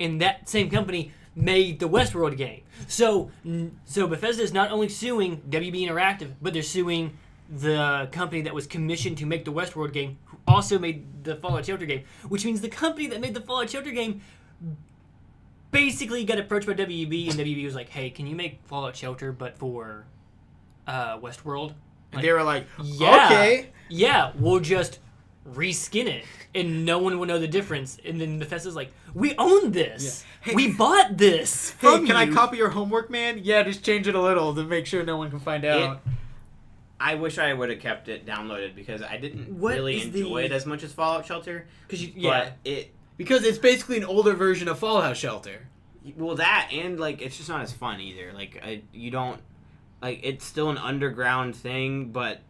and that same company made the Westworld game. So Bethesda is not only suing WB Interactive, but they're suing the company that was commissioned to make the Westworld game, who also made the Fallout Shelter game, which means the company that made the Fallout Shelter game basically got approached by WB, and WB was like, hey, can you make Fallout Shelter but for Westworld? And they were like, yeah, okay. Yeah, we'll just reskin it, and no one will know the difference. And then Bethesda's like, we own this. Yeah. Hey, we bought this from can you. I copy your homework, man? Yeah, just change it a little to make sure no one can find out. I wish I would have kept it downloaded because I didn't really enjoy it as much as Fallout Shelter. Because it's basically an older version of Fallout Shelter. Well, that and like it's just not as fun either. Like you don't like it's still an underground thing, but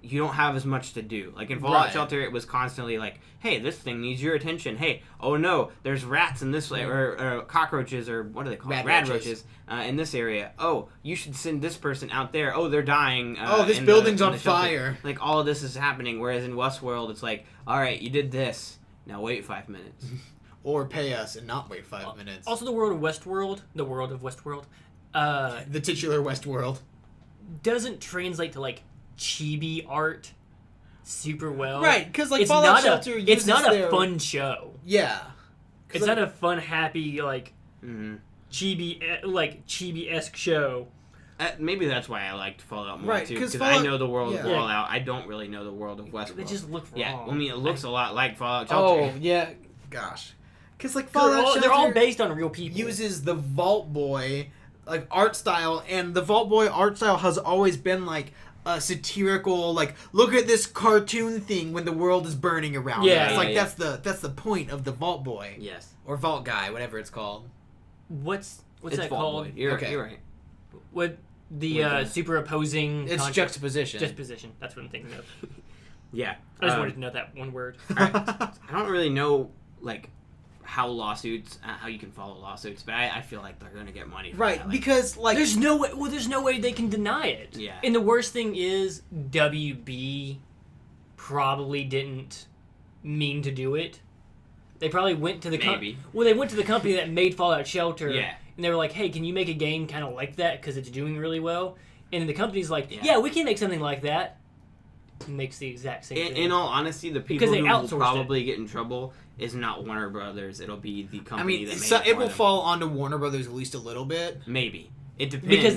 you don't have as much to do. Like in Fallout Shelter, it was constantly like, hey, this thing needs your attention. Hey, oh no, there's rats in this or cockroaches or what are they called? Radroaches in this area. Oh, you should send this person out there. Oh, they're dying. This building's on fire. Like all of this is happening. Whereas in Westworld, it's like, all right, you did this. Now wait 5 minutes. Or pay us and not wait 5 minutes. Also, the world of Westworld, the titular Westworld, doesn't translate to like chibi art super well. Right, because like Fallout Shelter it's not a fun show. Yeah. It's not a fun, happy, like, chibi-esque show. Maybe that's why I liked Fallout more, too. Because I know the world of Fallout. I don't really know the world of Westworld. They just look wrong. Yeah, I mean, it looks a lot like Fallout Shelter. Oh, yeah. Gosh. Because, like, Fallout Shelter... They're all based on real people. ...uses the Vault Boy, like, art style, and the Vault Boy art style has always been, like, a satirical, like, look at this cartoon thing when the world is burning around us. It's like, that's the point of the Vault Boy. Yes. Or Vault Guy, whatever it's called. What's it's that Vault called? Boy. You're right. What the superimposing? It's juxtaposition. Juxtaposition. That's what I'm thinking of. Yeah. I just wanted to know that one word. I don't really know like how you can follow lawsuits, but I feel like they're going to get money. Right, that. because like there's no way. Well, there's no way they can deny it. Yeah. And the worst thing is WB probably didn't mean to do it. They probably went to the company. Well, they went to the company that made Fallout Shelter. Yeah. And they were like, "Hey, can you make a game kind of like that because it's doing really well?" And the company's like, "Yeah, we can make something like that." It makes the exact same thing. In all honesty, the people who will probably get in trouble is not Warner Brothers. It'll be the company that made it. It will fall onto Warner Brothers at least a little bit. Maybe it depends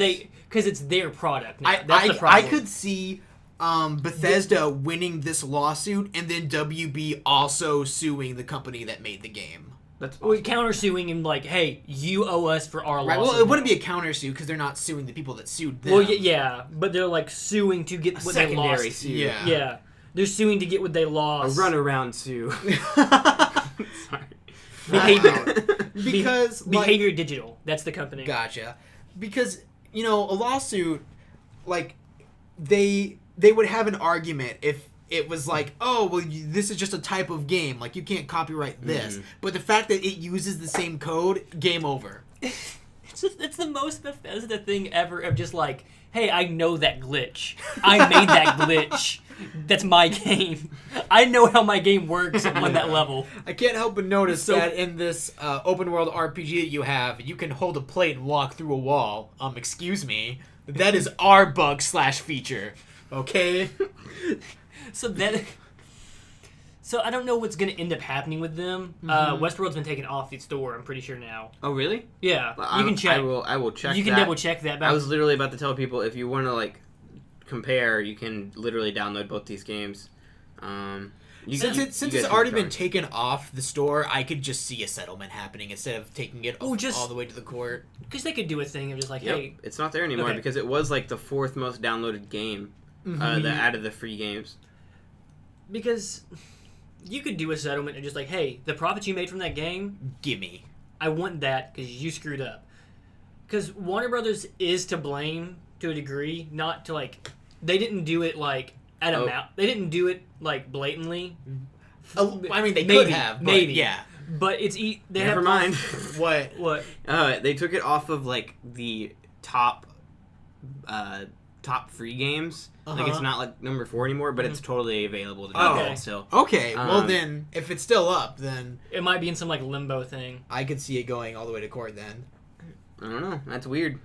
because it's their product. Now. That's the problem. I could see Bethesda winning this lawsuit and then WB also suing the company that made the game. That's countersuing him like, hey, you owe us for our lawsuit. Right. Well, it wouldn't be a countersuit because they're not suing the people that sued them. Well, yeah, but they're like suing to get what they lost. Secondary sue. Yeah. They're suing to get what they lost. A runaround sue. Sorry. Behavior. Because Behavior Digital. That's the company. Gotcha. because a lawsuit, like they would have an argument if it was like, oh, well, this is just a type of game, like you can't copyright this. But the fact that it uses the same code, game over. It's the most Bethesda thing ever of just like, hey, I know that glitch. I made that glitch. That's my game. I know how my game works on that level. I can't help but notice that in this open world RPG that you have, you can hold a plate and walk through a wall. Excuse me. That is our bug/feature. Okay? So I don't know what's going to end up happening with them. Westworld's been taken off the store, I'm pretty sure now. Oh, really? Yeah. You can check. I will check that. You can double check that. I was literally about to tell people, if you want to, like, compare, you can literally download both these games. Since it's already been taken off the store, I could just see a settlement happening instead of taking it all the way to the court. Because they could do a thing of just like, hey... It's not there anymore because it was, like, the 4th most downloaded game out of the free games. Because... You could do a settlement and just like, hey, the profits you made from that game, gimme. I want that because you screwed up. Because Warner Brothers is to blame to a degree, not to like, they didn't do it like at a mouth. They didn't do it like blatantly. I mean, they could have, but yeah. But it's Never mind. What? They took it off of like the top free games. Like, it's not like number 4 anymore, but it's totally available to download still. Okay, well then, if it's still up, then... It might be in some, like, limbo thing. I could see it going all the way to court then. I don't know. That's weird.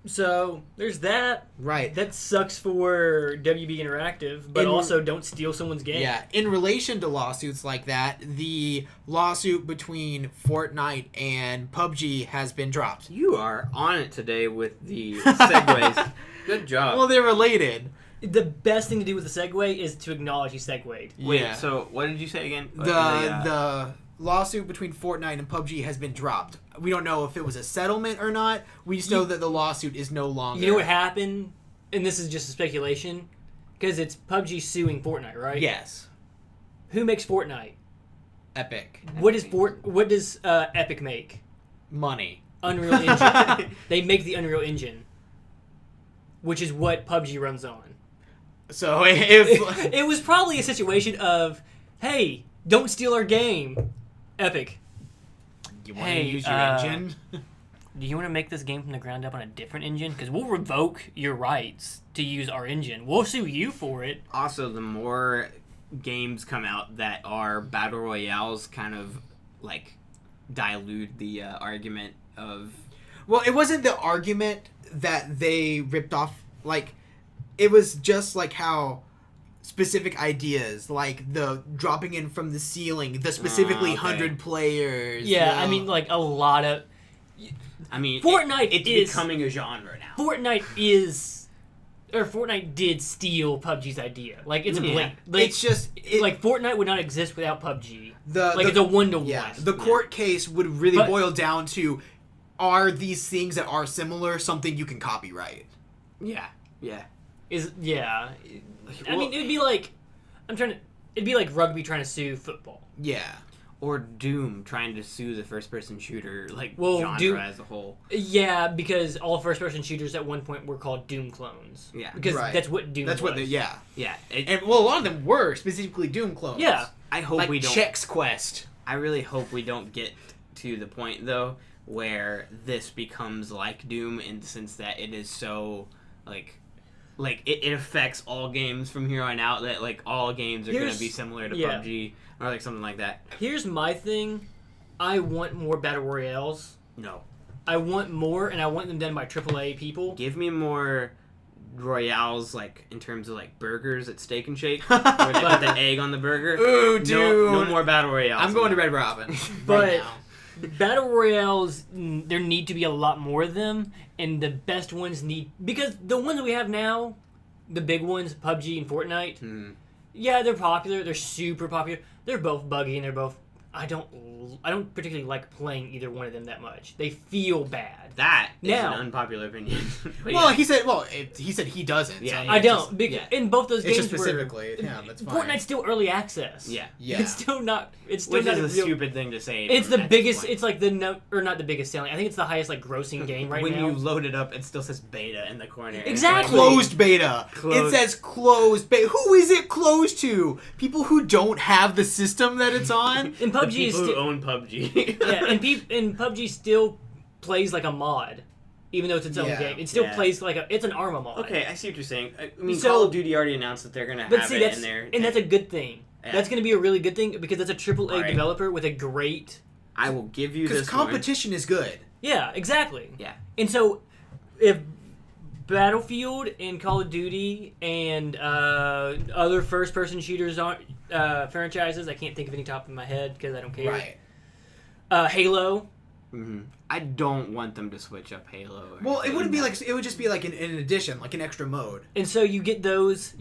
So, there's that. Right. That sucks for WB Interactive, but also don't steal someone's game. Yeah, in relation to lawsuits like that, the lawsuit between Fortnite and PUBG has been dropped. You are on it today with the segues. Good job. Well, they're related. The best thing to do with the segue is to acknowledge he segued. Wait, so what did you say again? The lawsuit between Fortnite and PUBG has been dropped. We don't know if it was a settlement or not. We just know that the lawsuit is no longer... You know what happened? And this is just a speculation. Because it's PUBG suing Fortnite, right? Yes. Who makes Fortnite? Epic. What does Epic make? Money. Unreal Engine. They make the Unreal Engine. Which is what PUBG runs on. So it was probably a situation of, hey, don't steal our game, Epic. You want to use your engine? Do you want to make this game from the ground up on a different engine? Because we'll revoke your rights to use our engine. We'll sue you for it. Also, the more games come out that are battle royales, kind of like dilute the argument of... Well, it wasn't the argument that they ripped off, like... It was just like how specific ideas, like the dropping in from the ceiling, the specifically 100 players. Yeah, I mean, like a lot of... I mean, Fortnite it's becoming a genre now. Fortnite did steal PUBG's idea. Like, it's a blink. Like, it's just... like, Fortnite would not exist without PUBG. It's a one-to-one. Yeah, the court case would really boil down to, are these things that are similar something you can copyright? Yeah. I mean, it'd be like it'd be like rugby trying to sue football. Yeah. Or Doom trying to sue the first-person shooter genre as a whole. Yeah, because all first-person shooters at one point were called Doom clones. Yeah, because that's what Doom. That's was. Yeah. And a lot of them were specifically Doom clones. Yeah, I hope we don't. Chex Quest. I really hope we don't get to the point though where this becomes like Doom in the sense that it is so like it affects all games from here on out, that like all games are going to be similar to PUBG or like something like that. Here's my thing. I want more battle royales. No. I want more, and I want them done by AAA people. Give me more royales, like in terms of like burgers at Steak and Shake, where they put the egg on the burger. Ooh, dude. No more battle royales. I'm going to Red Robin but right now. Battle royales, there need to be a lot more of them, and the best ones because the ones that we have now, the big ones, PUBG and Fortnite, yeah, they're popular. They're super popular. They're both buggy and they're both I don't particularly like playing either one of them that much. They feel bad. That is Now- an unpopular opinion. Well, he said he doesn't. Yeah, so I it's don't. just- Because yeah. in both those It's games, just specifically him. That's fine. Fortnite's still early access. Yeah. Yeah. It's still not. It's still Which not is a a real. stupid thing to say. It's the at this biggest. point. It's like or not the biggest selling. I think it's the highest like grossing game right when now. you load it up, it still says beta in the corner. It's Exactly. like- Closed beta. Closed. It says closed beta. Who is it closed to? People who don't have the system that it's on? and the PUBG is people who still. own PUBG. Yeah, and PUBG still plays like a mod, even though it's its own Yeah. game. It still Yeah. plays like it's an Arma mod. Okay, I see what you're saying. I mean, So- Call of Duty already announced that they're gonna But have see, it that's in there, and that's a good thing. Yeah. That's going to be a really good thing because that's a AAA Right. developer with a great. I will give you Because this one. competition is good. Yeah, exactly. Yeah. And so, if Battlefield and Call of Duty and other first-person shooters aren't franchises, I can't think of any top of my head because I don't care. Right. Halo. Mm-hmm. I don't want them to switch up Halo. or Well, it anything. wouldn't be like it would just be like an addition, like an extra mode. And so you get those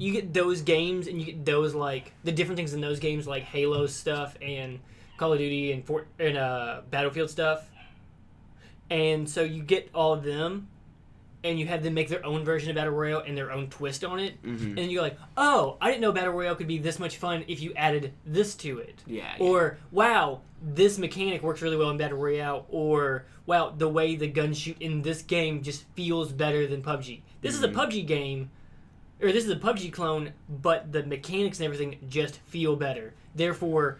games, and you get those like the different things in those games, like Halo stuff and Call of Duty and Battlefield stuff. And so you get all of them, and you have them make their own version of Battle Royale and their own twist on it. Mhm. And then you're like, oh, I didn't know Battle Royale could be this much fun if you added this to it. Yeah. Or, wow, this mechanic works really well in Battle Royale. Or, wow, the way the guns shoot in this game just feels better than PUBG. This is a PUBG game, or this is a PUBG clone, but the mechanics and everything just feel better. Therefore,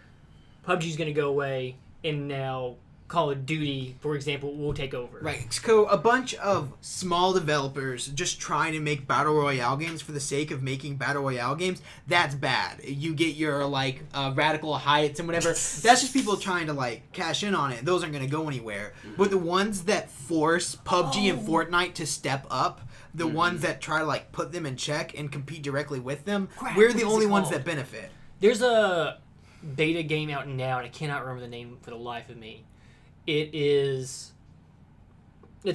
PUBG's going to go away, and now Call of Duty, for example, will take over. Right. So a bunch of small developers just trying to make battle royale games for the sake of making battle royale games. That's bad. You get your like Radical Heights and whatever. That's just people trying to like cash in on it. Those aren't going to go anywhere. But the ones that force PUBG and Fortnite to step up, the ones that try to like put them in check and compete directly with them, Crap, we're what the is only it ones called? that benefit. There's a beta game out now, and I cannot remember the name for the life of me. It's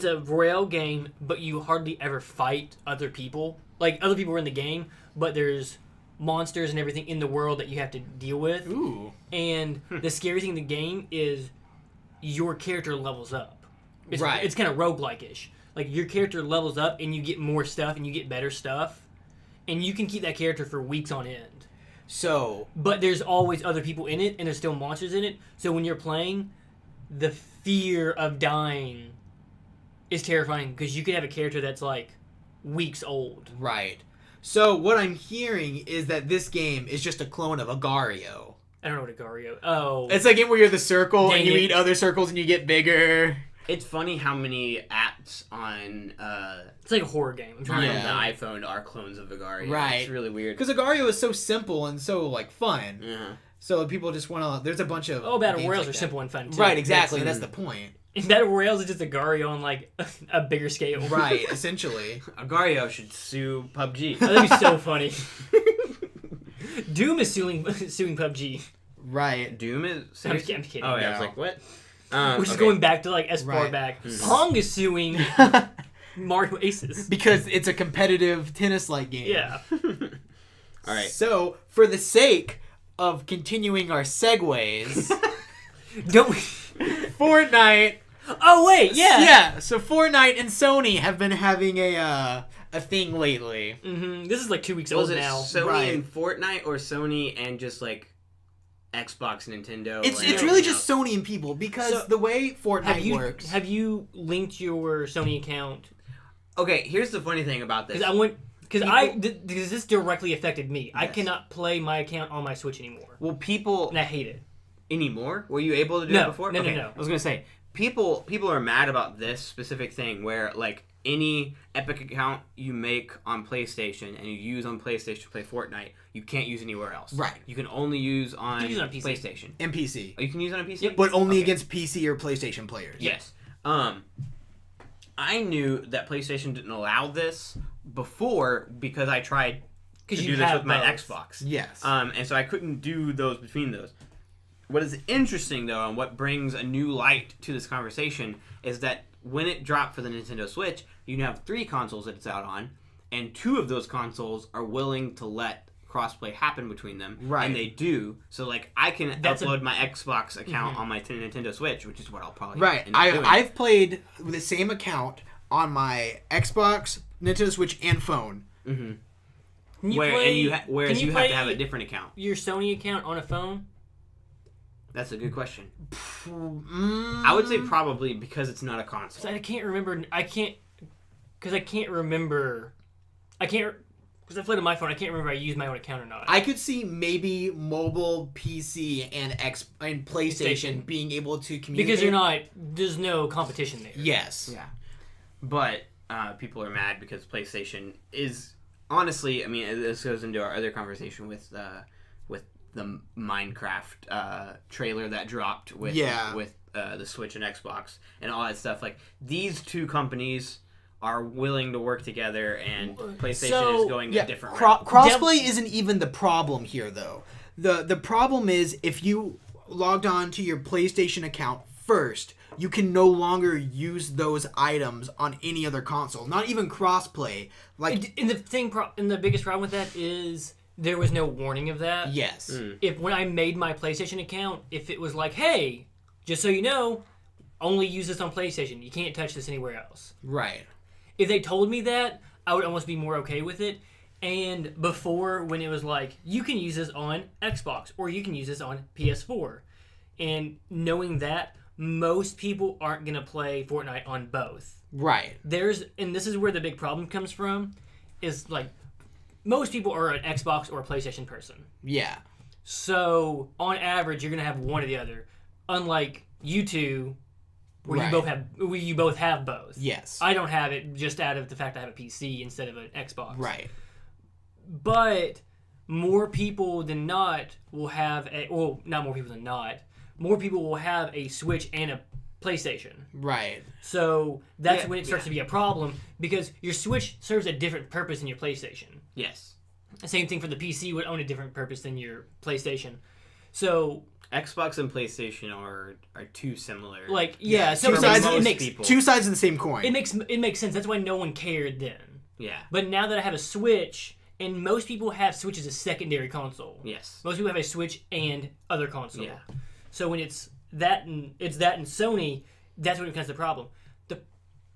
a Royale game, but you hardly ever fight other people. Like, other people are in the game, but there's monsters and everything in the world that you have to deal with. Ooh. And the scary thing in the game is your character levels up. It's, Right. It's kind of roguelike-ish. Like, your character levels up, and you get more stuff, and you get better stuff. And you can keep that character for weeks on end. So But there's always other people in it, and there's still monsters in it. So when you're playing, the fear of dying is terrifying because you could have a character that's like weeks old. right. So what I'm hearing is that this game is just a clone of Agario. I don't know what Agario. Oh, It's like game where you're the circle Dang and you it. eat other circles and you get bigger. It's funny how many apps on it's like a horror game. I'm trying on to the remember. iPhone are clones of Agario. Right. It's really weird. Because Agario is so simple and so like fun. Uh-huh. So people just want to. There's a bunch of. Oh, Battle games Royales like are that. simple and fun too. Right, exactly. That's the point. Battle Royales is just Agario on like a bigger scale. Right, essentially. Agario should sue PUBG. That'd be so funny. Doom is suing PUBG, Right. Doom is. I'm kidding. Oh yeah, I was No. like, what? which is okay. going back to like as far Right. back. Mhm. Pong is suing Mario Aces. Because it's a competitive tennis-like game. Yeah. All right. So, for the sake of continuing our segues, Don't. Fortnite. Oh wait, yeah. Yeah. So Fortnite and Sony have been having a thing lately. This is like 2 weeks Was old it now. Sony Right. and Fortnite or Sony and just like Xbox, Nintendo? It's and it's really everything just else? Sony and people because So, the way Fortnite works. Have you linked your Sony account? Okay, here's the funny thing about this. Because this directly affected me. I Yes. cannot play my account on my Switch anymore, Well, people and I hate it. anymore? Were you able to do No, it before? no, okay. no. I was gonna say people are mad about this specific thing where like any Epic account you make on PlayStation and you use on PlayStation to play Fortnite, you can't use anywhere else. Right. You can only use on, You can use it on PC. PlayStation. and PC. Oh, you can use it on PC? Yep. But only Okay. against PC or PlayStation players. Yes. I knew that PlayStation didn't allow this before because I tried to you do this have with my both. Xbox. Yes. And so I couldn't do those between those. What is interesting, though, and what brings a new light to this conversation is that when it dropped for the Nintendo Switch, you now have 3 consoles that it's out on, and 2 of those consoles are willing to let crossplay happen between them. Right. And they do. So, like, I can upload my Xbox account on my Nintendo Switch, which is what I'll probably end up doing. I've played with the same account on my Xbox, Nintendo Switch, and phone. Mm-hmm. Whereas you have to have a different account. Your Sony account on a phone? That's a good question. I would say probably because it's not a console. So I can't remember. Because I played on my phone. I can't remember if I used my own account or not. I could see maybe mobile, PC, and PlayStation being able to communicate. Because there's no competition there. Yes. Yeah. But people are mad because PlayStation is, honestly, I mean, this goes into our other conversation with the Minecraft trailer that dropped with the Switch and Xbox and all that stuff. Like, these two companies are willing to work together, and PlayStation is going a different route. Crossplay isn't even the problem here, though. The problem is if you logged on to your PlayStation account first, you can no longer use those items on any other console. Not even crossplay. Like, and the biggest problem with that is there was no warning of that. Yes. If when I made my PlayStation account, if it was like, hey, just so you know, only use this on PlayStation. You can't touch this anywhere else. Right. If they told me that, I would almost be more okay with it. And before, when it was like, you can use this on Xbox or you can use this on PS4. And knowing that, most people aren't going to play Fortnite on both. Right. And this is where the big problem comes from, is like, most people are an Xbox or a PlayStation person. Yeah. So, on average, you're going to have one or the other. Unlike you two, where you both have both. Yes. I don't have it just out of the fact I have a PC instead of an Xbox. Right. But more people than not will have not more people than not. More people will have a Switch and a PlayStation. Right. So that's when it starts to be a problem, because your Switch serves a different purpose than your PlayStation. Yes. The same thing for the PC would own a different purpose than your PlayStation. So Xbox and PlayStation are too similar. Like, so two sides of the same coin. It makes sense. That's why no one cared then. Yeah. But now that I have a Switch, and most people have Switch as a secondary console. Yes. Most people have a Switch and other console. Yeah. So when it's that and Sony, that's when it becomes the problem. The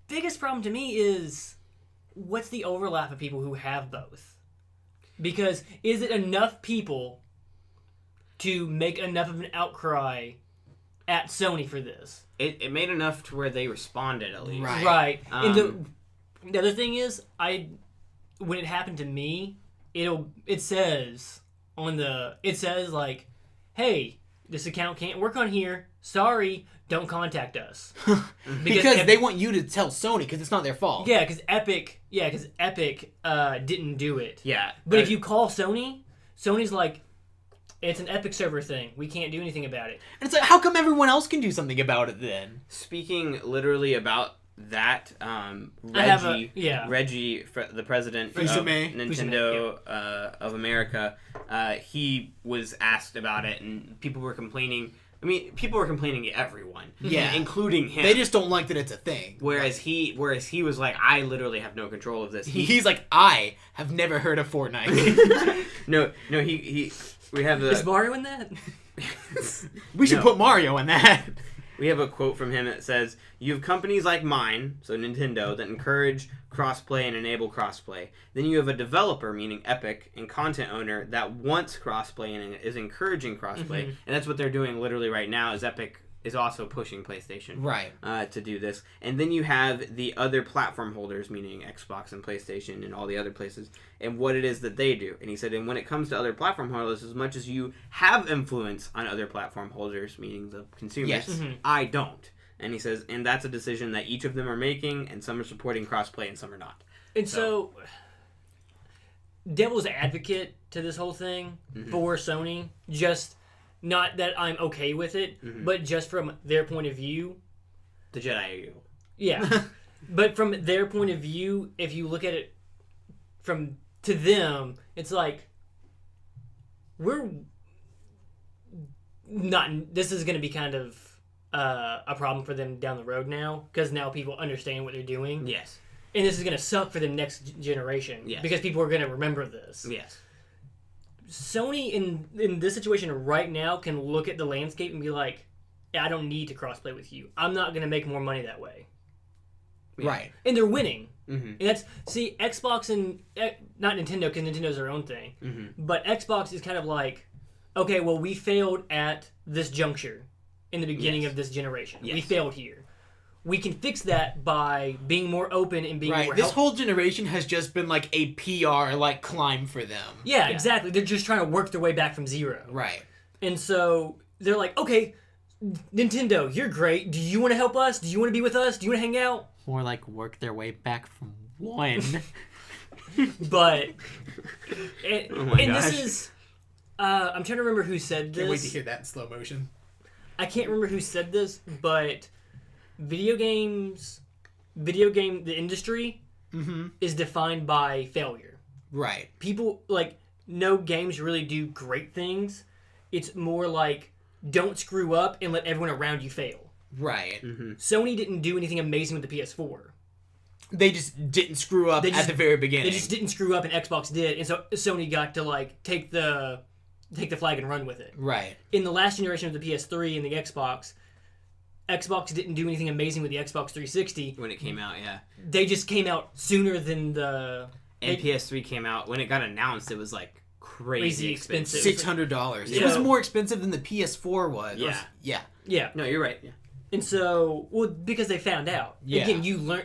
biggest problem to me is, what's the overlap of people who have both? Because is it enough people to make enough of an outcry at Sony for this? It made enough to where they responded, at least. Right. And the other thing is, when it happened to me, it says like, hey, this account can't work on here. Sorry, don't contact us. because they want you to tell Sony, because it's not their fault. Yeah, because Epic didn't do it. Yeah. But if you call Sony, Sony's like, it's an Epic server thing. We can't do anything about it. And it's like, how come everyone else can do something about it then? Speaking literally about that, Reggie, the president of Nintendo of America, he was asked about it, and people were complaining. I mean, people were complaining to everyone, including him. They just don't like that it's a thing. Whereas he was like, I literally have no control of this. He's like, I have never heard of Fortnite. No, we have Is Mario in that? We should put Mario in that. We have a quote from him that says, "You have companies like mine, so Nintendo, that encourage crossplay and enable crossplay. Then you have a developer, meaning Epic, and content owner that wants crossplay and is encouraging crossplay." And that's what they're doing literally right now, is Epic is also pushing PlayStation to do this. And then you have the other platform holders, meaning Xbox and PlayStation and all the other places, and what it is that they do. And he said, and when it comes to other platform holders, as much as you have influence on other platform holders, meaning the consumers, I don't. And he says, and that's a decision that each of them are making, and some are supporting crossplay and some are not. And so devil's advocate to this whole thing for Sony, just not that I'm okay with it, but just from their point of view. The Jedi are you. Yeah. But from their point of view, if you look at it to them, it's like, this is going to be kind of a problem for them down the road now, because now people understand what they're doing. Yes. And this is going to suck for the next generation. Yes. Because people are going to remember this. Yes. Sony in this situation right now can look at the landscape and be like, yeah, I don't need to crossplay with you. I'm not going to make more money that way. Yeah. Right. And they're winning. Mm-hmm. And Xbox and not Nintendo, because Nintendo's their own thing. Mm-hmm. But Xbox is kind of like, okay, well, we failed at this juncture in the beginning of this generation. Yes. We failed here. We can fix that by being more open and being more This whole generation has just been like a PR like climb for them. Yeah, exactly. They're just trying to work their way back from zero. Right. And so they're like, okay, Nintendo, you're great. Do you want to help us? Do you want to be with us? Do you want to hang out? More like work their way back from one. But Oh my gosh. this is I'm trying to remember who said this. Can't wait to hear that in slow motion. I can't remember who said this, but the industry is defined by failure. Right. People, like, no games really do great things. It's more like, don't screw up and let everyone around you fail. Right. Mm-hmm. Sony didn't do anything amazing with the PS4. They just didn't screw up at the very beginning. They just didn't screw up, and Xbox did, and so Sony got to, like, take the flag and run with it. Right. In the last generation of the PS3 and the Xbox didn't do anything amazing with the Xbox 360. When it came out, yeah. They just came out sooner than the... And PS3 came out, when it got announced, it was like crazy expensive. $600. Yeah. It was more expensive than the PS4 was. Yeah. Yeah. Yeah. No, you're right. Yeah. And so, well, because they found out. Yeah. Again, you learn...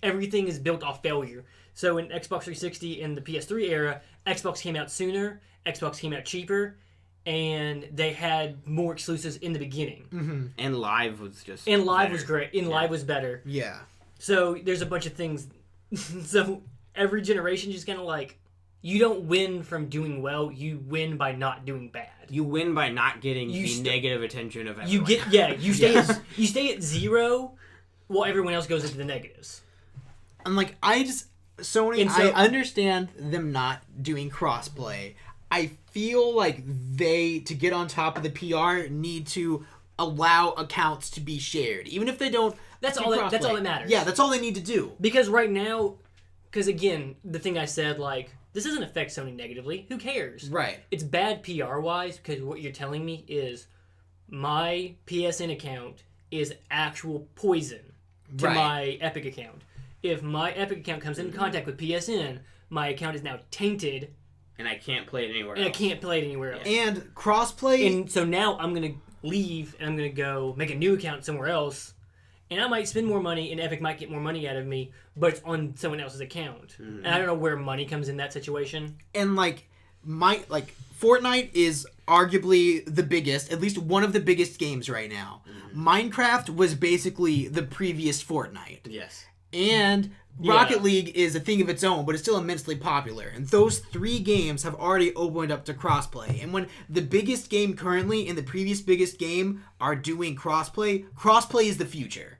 everything is built off failure. So in Xbox 360 and the PS3 era, Xbox came out sooner, Xbox came out cheaper, and they had more exclusives in the beginning. Mm-hmm. And Live was just And Live better. was great. And Live was better. Yeah. So there's a bunch of things. So every generation just kind of like, you don't win from doing well, you win by not doing bad. You win by not getting the negative attention of everyone. You stay at zero while everyone else goes into the negatives. I'm like, Sony, I understand them not doing crossplay. I feel like they, to get on top of the PR, need to allow accounts to be shared, even if they don't. That's all that matters. Yeah, that's all they need to do. Because right now, again, the thing I said, like, this doesn't affect Sony negatively. Who cares? Right. It's bad PR wise because what you're telling me is my PSN account is actual poison to my Epic account. If my Epic account comes into contact with PSN, my account is now tainted. And I can't play it anywhere else. else. I can't play it anywhere else. And crossplay... And so now I'm going to leave and I'm going to go make a new account somewhere else. And I might spend more money and Epic might get more money out of me, but it's on someone else's account. Mm-hmm. And I don't know where money comes in that situation. And Fortnite is arguably the biggest, at least one of the biggest games right now. Mm-hmm. Minecraft was basically the previous Fortnite. Yes. And Rocket League is a thing of its own, but it's still immensely popular. And those three games have already opened up to crossplay. And when the biggest game currently and the previous biggest game are doing crossplay is the future.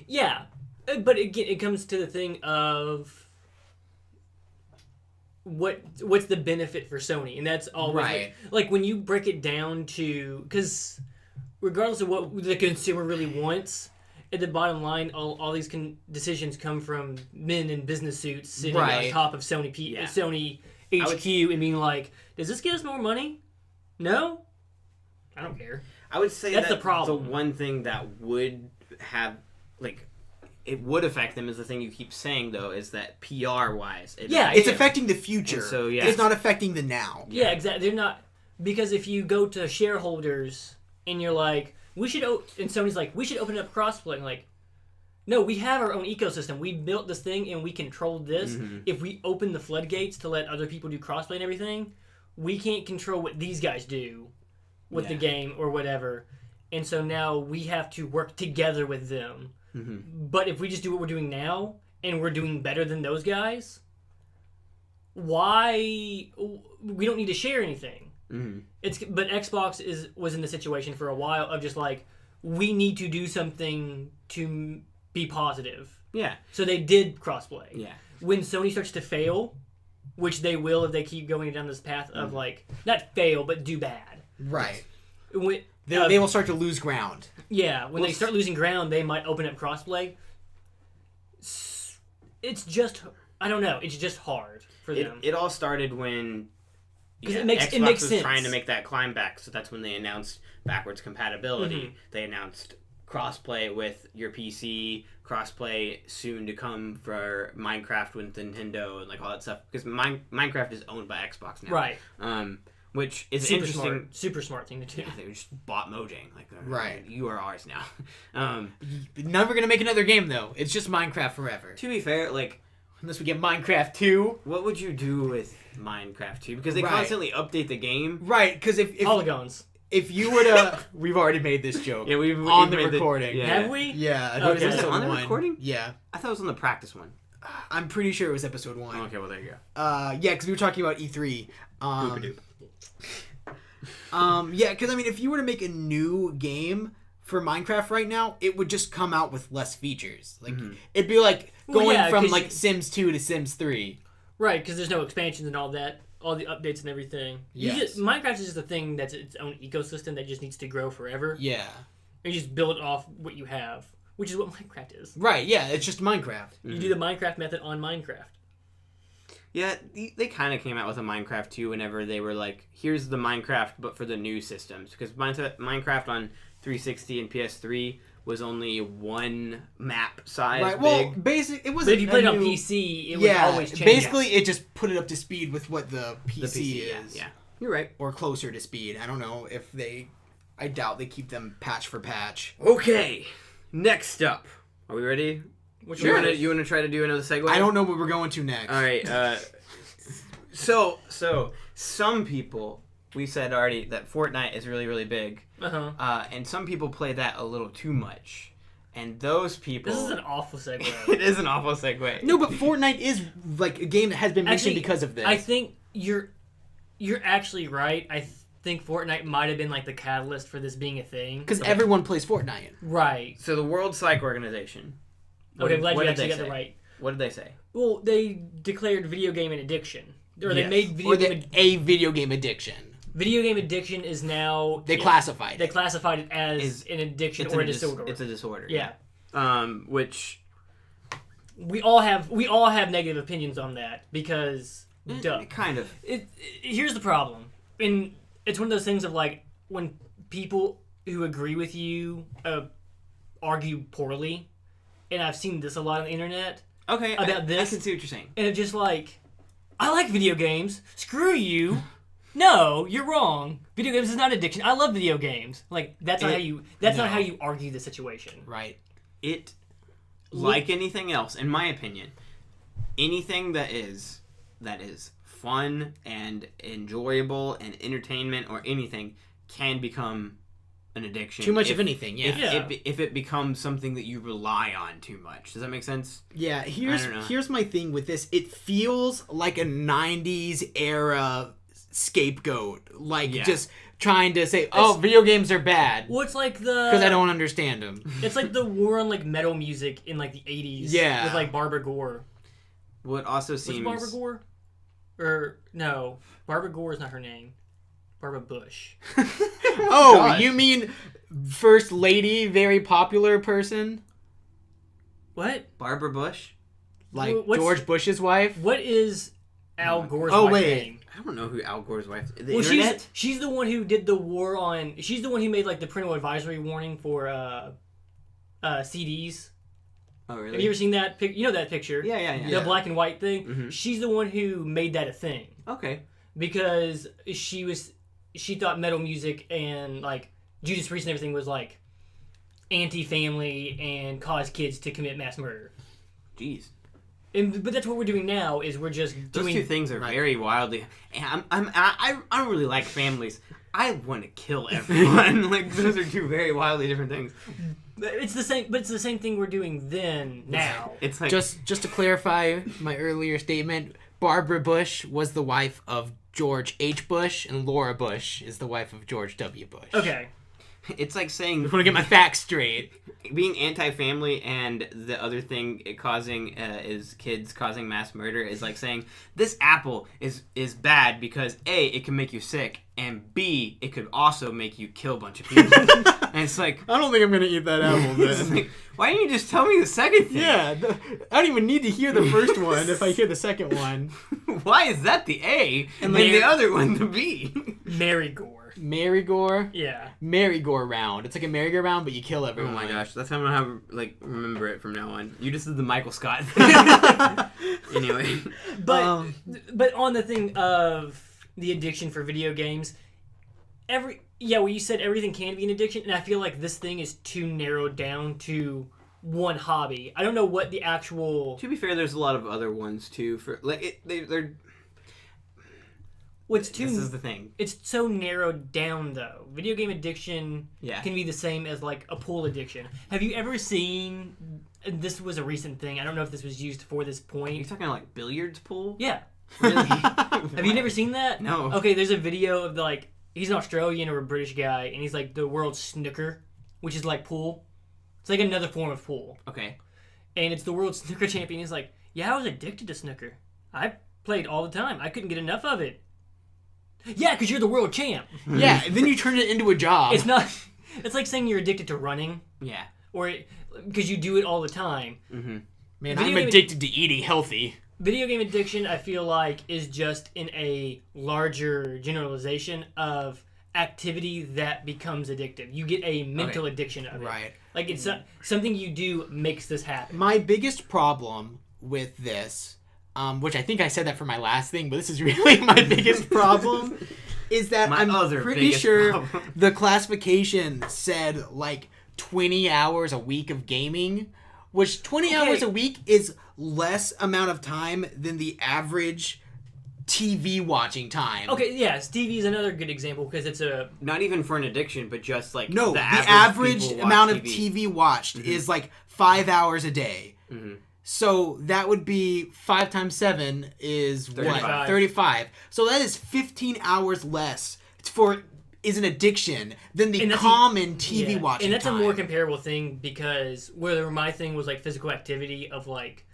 Yeah. But again, it comes to the thing of what's the benefit for Sony? And that's always like when you break it down to, because regardless of what the consumer really wants, at the bottom line, all these decisions come from men in business suits sitting on top of Sony HQ and being like, does this get us more money? No? I don't care. I would say that's the problem. The one thing that would have, like, it would affect them is the thing you keep saying, though, is that PR-wise. It's affecting the future. So, it's not affecting the now. Yeah, exactly. They're not, because if you go to shareholders and you're like, and Sony's like, we should open up crossplay. And like, no, we have our own ecosystem. We built this thing and we control this. Mm-hmm. If we open the floodgates to let other people do crossplay and everything, we can't control what these guys do with the game or whatever. And so now we have to work together with them. Mm-hmm. But if we just do what we're doing now and we're doing better than those guys, why we don't need to share anything? Mm-hmm. But Xbox was in the situation for a while of just like, we need to do something to be positive. Yeah. So they did crossplay. Yeah. When Sony starts to fail, which they will if they keep going down this path of like, not fail, but do bad. Right. When, they will start to lose ground. Yeah. When they start losing ground, they might open up crossplay. It's just, I don't know, it's just hard for them. It all started when Because Yeah, it makes Xbox was sense. trying to make that climb back, so that's when they announced backwards compatibility. Mm-hmm. They announced crossplay with your PC, crossplay soon to come for Minecraft with Nintendo and like all that stuff. Because Minecraft is owned by Xbox now, Right. Which is Super interesting. smart. Super smart thing to do. Yeah, they just bought Mojang. Like, Right. You are ours now. Never gonna make another game though. It's just Minecraft forever. To be fair, like, Unless we get Minecraft 2. what would you do with Minecraft 2? Because they Right. constantly update the game. Right, because if Polygons. if you were to, we've already made this joke. Yeah, we've on the made recording. yeah. Have we? Yeah, I Okay. was episode On the 1. recording? Yeah, I thought it was on the practice one. I'm pretty sure it was episode 1. Okay, well there you go. Yeah, because we were talking about E3. Boop-a-doop. Yeah, because I mean, if you were to make a new game for Minecraft right now, it would just come out with less features. Like it'd be like Well, going yeah, from 'cause like you- Sims 2 to Sims 3. Right, because there's no expansions and all that, all the updates and everything. Yes. Minecraft is just a thing that's its own ecosystem that just needs to grow forever. Yeah. And you just build off what you have, which is what Minecraft is. Right. Yeah, it's just Minecraft. You do the Minecraft method on Minecraft. Yeah, they kind of came out with a Minecraft 2 whenever they were like, here's the Minecraft, but for the new systems. Because Minecraft on 360 and PS3 was only one map size Right. Well, big. it was. But if you played it on PC, it would always change. Basically, it just put it up to speed with what the PC, The PC, is. yeah. You're right. Or closer to speed. I don't know if they. I doubt they keep them patch for patch. Okay, next up. Are we ready? Which You one? wanna try to do another segue? I don't know what we're going to next. All right. So some people, we said already that Fortnite is really, really big. Uh-huh. And some people play that a little too much. And those people... This is an awful segue. It is an awful segue. No, but Fortnite is like a game that has been mentioned because of this. I think you're actually right. I think Fortnite might have been like the catalyst for this being a thing. Because everyone plays Fortnite. Right. So the World Psych Organization... Okay, I'm glad what you did actually they got say? the right. What did they say? Well, they declared video game an addiction. Or they Yes. made video Or game... a video game addiction. Video game addiction is now... They classified They it. classified it as an addiction or a disorder. It's a disorder. Yeah. Which... We all have negative opinions on that because... Duh. Kind of. Here's the problem. And it's one of those things of like when people who agree with you argue poorly, and I've seen this a lot on the internet Okay, about this. I can see what you're saying. And it's just like, I like video games. Screw you. No, you're wrong. Video games is not addiction. I love video games. Like that's not how you. That's not how you argue the situation. Right. It, like anything else, in my opinion, anything that is fun and enjoyable and entertainment or anything can become an addiction. Too much of anything, yeah. If it becomes something that you rely on too much. Does that make sense? Yeah, here's I don't know. here's my thing with this. It feels like a 90s era scapegoat. Like Yeah. just trying to say, "Oh, video games are bad." Well, it's like the Because I don't understand them. It's like the war on like metal music in like the 80s. Yeah. With like Barbara Gore. What also Was it seems... Barbara Gore? Or no, Barbara Gore is not her name. Barbara Bush. Oh, Gosh. you mean first lady, very popular person? What? Barbara Bush? Like What's- George Bush's wife? What is Al Gore's Oh, wife's wait. name? I don't know who Al Gore's wife is. The Well, internet? she's the one who did the war on. She's the one who made like the parental advisory warning for CDs. Oh, really? Have you ever seen that? You know that picture? Yeah. The black and white thing. Mhm. She's the one who made that a thing Okay. because she thought metal music and like Judas Priest and everything was like anti-family and caused kids to commit mass murder. Jeez. But that's what we're doing now. Is we're just Those doing two things are very wildly... And I don't really like families. I want to kill everyone. Like, those are two very wildly different things. It's the same, but it's the same thing we're doing then now. It's like... Just to clarify my earlier statement, Barbara Bush was the wife of George H. Bush, and Laura Bush is the wife of George W. Bush. Okay. It's like saying... I just want to get my facts straight. Being anti-family and the other thing it causing is kids causing mass murder is like saying this apple is bad because A, it can make you sick, and B, it could also make you kill a bunch of people. And it's like... I don't think I'm going to eat that apple, then. Like, why didn't you just tell me the second thing? Yeah, I don't even need to hear the first one if I hear the second one. Why is that the A and the other one the B? Marigore. Marigore? Yeah. Merry-go-round. It's like a merry-go-round, but you kill Oh everyone. my gosh, that's how I'm gonna have remember it from now on. You just did the Michael Scott thing. Anyway, But on the thing of the addiction for video games, well, you said everything can be an addiction, and I feel like this thing is too narrowed down to one hobby. I don't know what the actual. to be fair, there's a lot of other ones too. For like they're. What's too? This is the thing. It's so narrowed down, though. Video game addiction can be the same as like a pool addiction. Have you ever seen? This was a recent thing. I don't know if this was used for this point. You're talking like billiards pool? Yeah. Really? Have you never seen that? No. Okay, there's a video of he's an Australian or a British guy, and he's like the world's snooker, which is like pool. It's like another form of pool. Okay. And it's the world snooker champion. He's like, yeah, I was addicted to snooker. I played all the time. I couldn't get enough of it. Yeah, because you're the world champ. Yeah, and then you turn it into a job. It's not. It's like saying you're addicted to running. Yeah. Or because you do it all the time. Mm-hmm. Man, Video I'm game- addicted to eating healthy. Video game addiction, I feel like, is just in a larger generalization of activity that becomes addictive. You get a mental addiction of it. Right. Like it's something you do makes this happen. My biggest problem with this, which I think I said that for my last thing, but this is really my biggest problem, is that I'm pretty sure the classification said like 20 hours a week of gaming, which 20 hours a week is less amount of time than the average TV watching time. Okay, yes, TV is another good example because it's a... Not even for an addiction, but just like No, the average average amount of TV watched is like 5 hours a day. Mm-hmm. So that would be 5 times 7 is 35. what? 35. So that is 15 hours less is an addiction than the common TV watching And that's time. a more comparable thing because whether my thing was like physical activity of like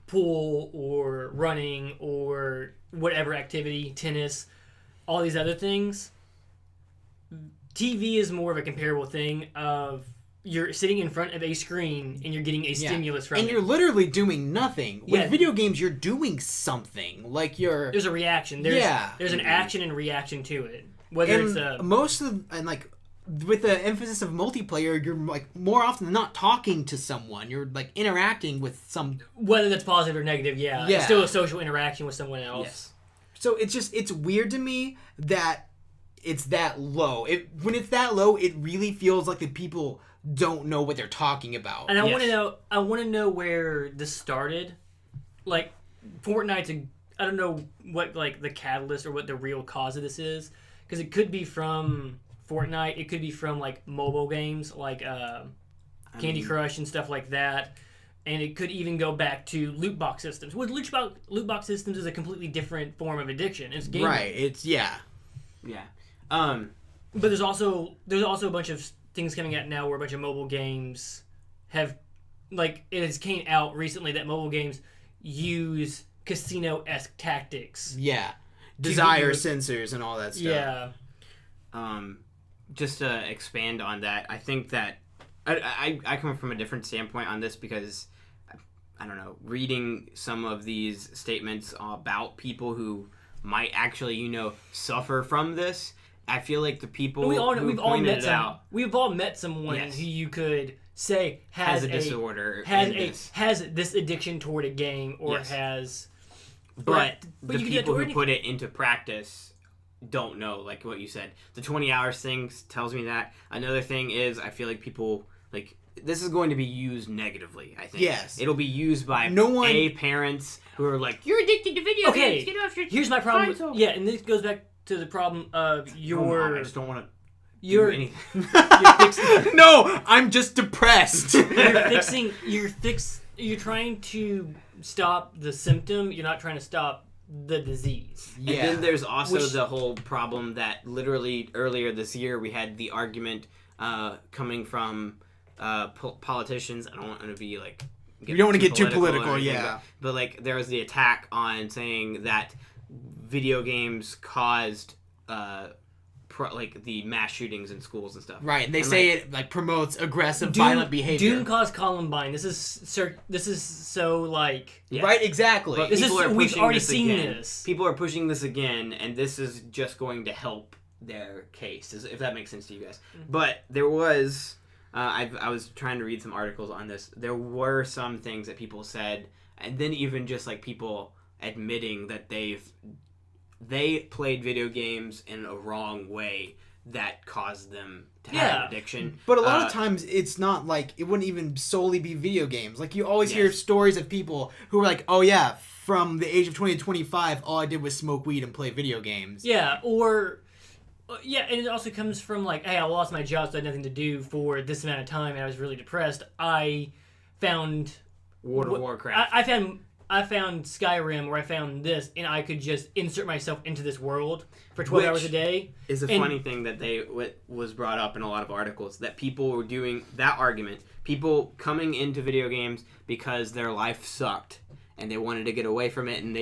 pool or running or whatever activity, tennis, all these other things, TV is more of a comparable thing of you're sitting in front of a screen and you're getting a stimulus from it. And you're literally doing nothing. With Yeah. video games, you're doing something. Like you're... There's a reaction. There's an action and reaction to it. Whether it's a... with the emphasis of multiplayer, you're like more often than not talking to someone. You're like interacting with some... Whether that's positive or negative, yeah. It's still a social interaction with someone else. Yes. So it's weird to me that it's that low. When it's that low, it really feels like the people don't know what they're talking about. And I want to know where this started. Like Fortnite's I don't know what like the catalyst or what the real cause of this is, because it could be from Fortnite, it could be from like mobile games like Candy Crush and stuff like that. And it could even go back to loot box systems. Well, loot box systems is a completely different form of addiction. It's gaming. Right. It's Yeah. But there's also a bunch of things coming out now where a bunch of mobile games have, like, it has came out recently that mobile games use casino-esque tactics. Yeah. Desire sensors and all that stuff. Yeah. Just to expand on that, I think that I come from a different standpoint on this because I don't know, reading some of these statements about people who might actually, suffer from this, I feel like the people We've all met someone Yes. who you could say has a disorder, has this addiction toward a game or has. But the you can do that people toward who put it into practice don't know, like what you said. The 20 hours thing tells me that. Another thing is I feel like people, like, this is going to be used negatively, I think. Yes. It'll be used by parents who are like, you're addicted to video games, get off your here's my problem. console." Yeah, and this goes back to the problem of I just don't want to do you're anything. fixing, No, I'm just depressed. you're trying to stop the symptom, you're not trying to stop the disease. Yeah. And then there's also the whole problem that literally earlier this year we had the argument coming from politicians. I don't want to be like. You don't want to get too political, yeah. But like, there was the attack on saying that video games caused like the mass shootings in schools and stuff. Right, and they say it like promotes aggressive, violent behavior. Doom caused Columbine. This is so like right, exactly. But we've already seen this. People are pushing this again, and this is just going to help their case, if that makes sense to you guys. Mm-hmm. But there was. I was trying to read some articles on this. There were some things that people said, and then even just like people admitting that they played video games in a wrong way that caused them to have an addiction. But a lot of times it's not like, it wouldn't even solely be video games. Like you always hear stories of people who are like, oh yeah, from the age of 20 to 25, all I did was smoke weed and play video games. Yeah, or... Yeah, and it also comes from like, hey, I lost my job, so I had nothing to do for this amount of time, and I was really depressed. I found World of Warcraft. I found Skyrim, where I found this, and I could just insert myself into this world for 12 hours a day. Is a funny thing that was brought up in a lot of articles, that people were doing that argument. People coming into video games because their life sucked, and they wanted to get away from it, and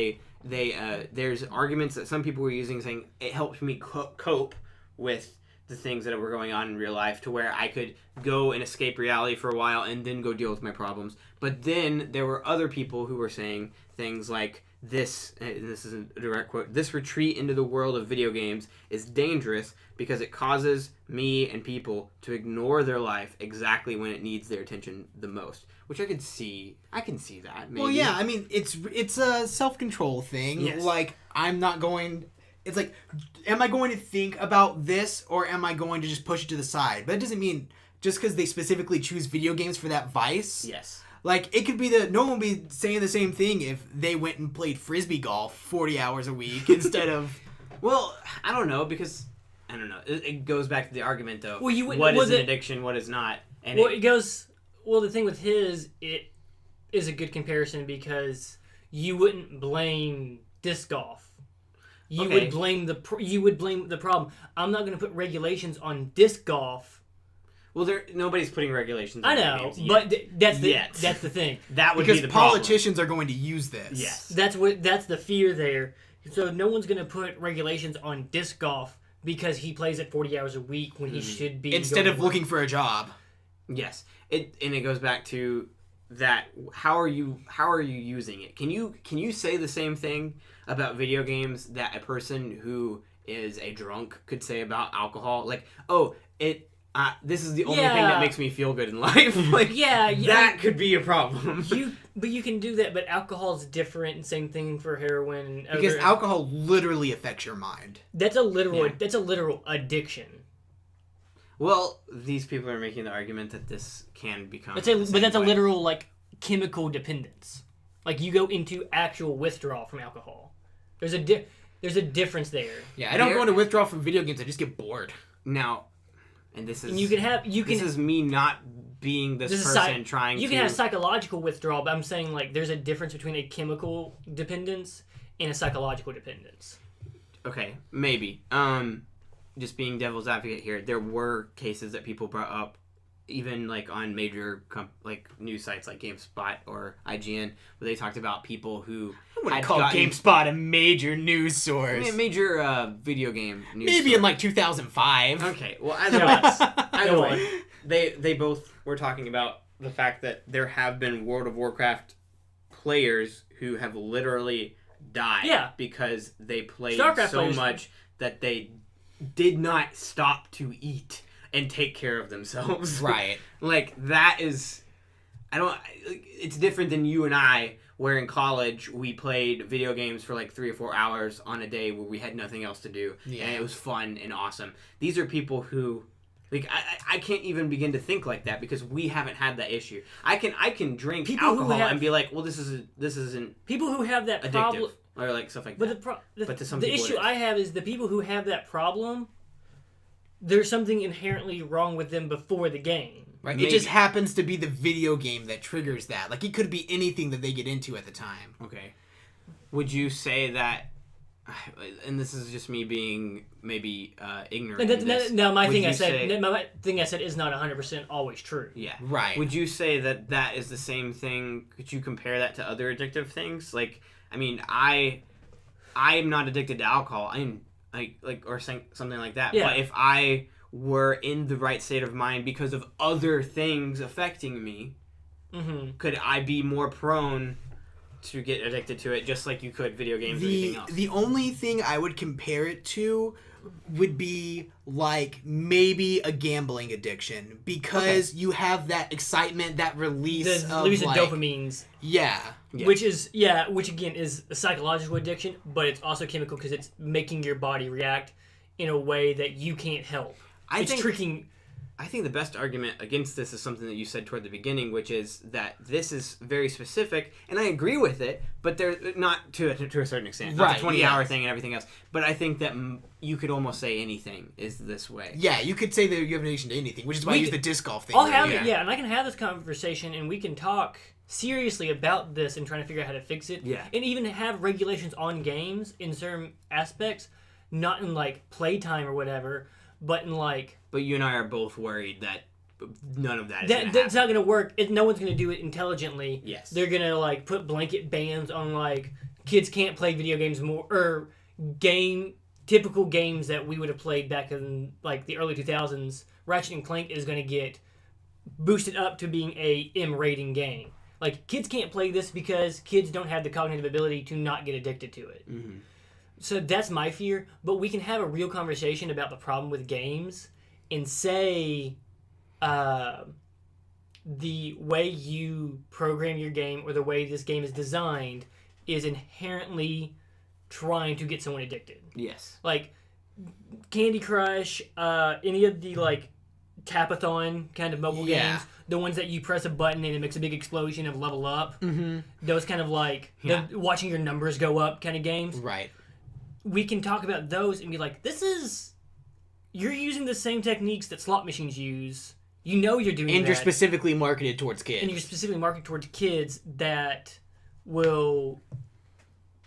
there's arguments that some people were using saying it helped me cope with the things that were going on in real life, to where I could go and escape reality for a while and then go deal with my problems. But then there were other people who were saying things like this, and this is a direct quote, "This retreat into the world of video games is dangerous because it causes me and people to ignore their life exactly when it needs their attention the most." Which I can see that. Maybe. Well, yeah, I mean, it's a self-control thing. Yes. Like, I'm not going... It's like, am I going to think about this, or am I going to just push it to the side? But it doesn't mean just because they specifically choose video games for that vice. Yes. Like, it could be no one would be saying the same thing if they went and played Frisbee golf 40 hours a week instead of... Well, I don't know, because... I don't know. It goes back to the argument, though. Well, what is an addiction, what is not? And it goes... Well, the thing with his, it is a good comparison because you wouldn't blame disc golf. You would blame the problem. I'm not going to put regulations on disc golf. Well, nobody's putting regulations on I know, but that's the thing. That would because be the politicians are going to use this. Yes. That's the fear there. So no one's going to put regulations on disc golf because he plays it 40 hours a week when he should be instead of looking for a job. Yes. It goes back to that. How are you using it? Can you say the same thing about video games that a person who is a drunk could say about alcohol? Like, oh, this is the only thing that makes me feel good in life. Like, that could be a problem. But you can do that. But alcohol is different. And same thing for heroin. Because alcohol literally affects your mind. That's a literal addiction. Well, these people are making the argument that this can become. That's a literal like chemical dependence. Like you go into actual withdrawal from alcohol. There's a difference there. Yeah, I don't go into withdrawal from video games. I just get bored. Now, and this is this is me not being this person trying. You can have psychological withdrawal, but I'm saying like there's a difference between a chemical dependence and a psychological dependence. Okay, maybe. Just being devil's advocate here, there were cases that people brought up, even like on major news sites like GameSpot or IGN, where they talked about people who I wouldn't call GameSpot a major news source. I mean, a major video game news maybe source. In like 2005. Okay, well, either way, they both were talking about the fact that there have been World of Warcraft players who have literally died because they played so much that they did not stop to eat and take care of themselves. Right. Like, that is... it's different than you and I, where in college we played video games for like 3 or 4 hours on a day where we had nothing else to do. Yeah. And it was fun and awesome. These are people who... Like, I can't even begin to think like that because we haven't had that issue. I can drink alcohol and be like, well, this isn't people who have that addictive. problem... Or like stuff like that. But to some the people issue I have is the people who have that problem, there's something inherently wrong with them before the game. Right. Maybe. It just happens to be the video game that triggers that. Like, it could be anything that they get into at the time. Okay. Would you say that and this is just me being maybe ignorant. My thing I said is not 100% always true. Yeah. Right. Would you say that is the same thing? Could you compare that to other addictive things? Like, I mean, I am not addicted to alcohol. I'm or something like that. Yeah. But if I were in the right state of mind because of other things affecting me, could I be more prone to get addicted to it, just like you could video games or anything else? The only thing I would compare it to would be like maybe a gambling addiction, because you have that excitement, that release of dopamines. Yeah. Which again is a psychological addiction, but it's also chemical because it's making your body react in a way that you can't help. I think the best argument against this is something that you said toward the beginning, which is that this is very specific, and I agree with it, but they're not to a certain extent, not the 20-hour thing and everything else. But I think that you could almost say anything is this way. Yeah, you could say that you have an addiction to anything, which is why I use the disc golf thing. I'll have it, and I can have this conversation, and we can talk seriously about this and trying to figure out how to fix it. Yeah. And even have regulations on games in certain aspects, not in like playtime or whatever, but in like... But you and I are both worried that none of that is that's not going to work. No one's going to do it intelligently. Yes. They're going to like put blanket bans on like kids can't play video games more, or typical games that we would have played back in like the early 2000s. Ratchet and Clank is going to get boosted up to being a M rating game. Like, kids can't play this because kids don't have the cognitive ability to not get addicted to it. Mm-hmm. So that's my fear, but we can have a real conversation about the problem with games and say the way you program your game or the way this game is designed is inherently trying to get someone addicted. Yes. Like Candy Crush, any of the like Tapathon kind of mobile games, the ones that you press a button and it makes a big explosion of level up, those kind of like watching your numbers go up kind of games. Right. We can talk about those and be like, you're using the same techniques that slot machines use. You know you're doing that. And you're specifically marketed towards kids. And you're specifically marketed towards kids that will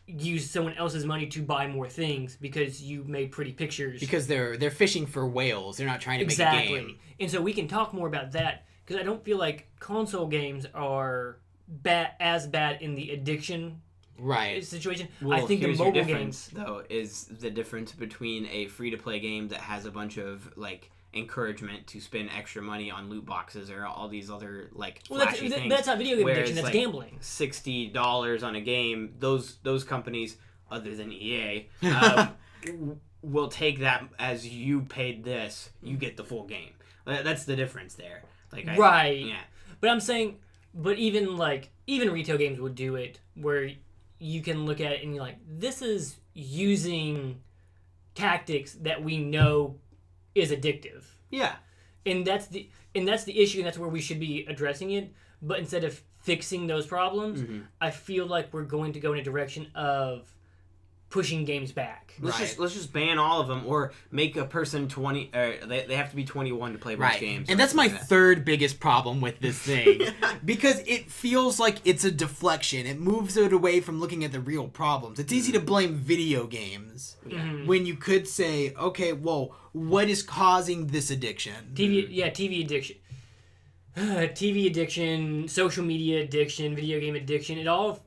use someone else's money to buy more things because you made pretty pictures. Because they're fishing for whales. They're not trying to make a game. And so we can talk more about that, because I don't feel like console games are as bad in the addiction situation. Well, I think the mobile games, though, is the difference between a free-to-play game that has a bunch of like encouragement to spend extra money on loot boxes or all these other like flashy things. That's not video game addiction. That's like gambling. $60 on a game. Those companies, other than EA, will take that as you paid this, you get the full game. That's the difference there. Right. But I'm saying, even retail games would do it where you can look at it and you're like, this is using tactics that we know is addictive. Yeah. And that's the issue, and that's where we should be addressing it. But instead of fixing those problems, I feel like we're going to go in a direction of pushing games back. Let's just ban all of them, or make a person 20. They have to be 21 to play most games. And that's my third biggest problem with this thing, because it feels like it's a deflection. It moves it away from looking at the real problems. It's easy to blame video games when you could say, okay, well, what is causing this addiction? TV addiction. TV addiction, social media addiction, video game addiction. It all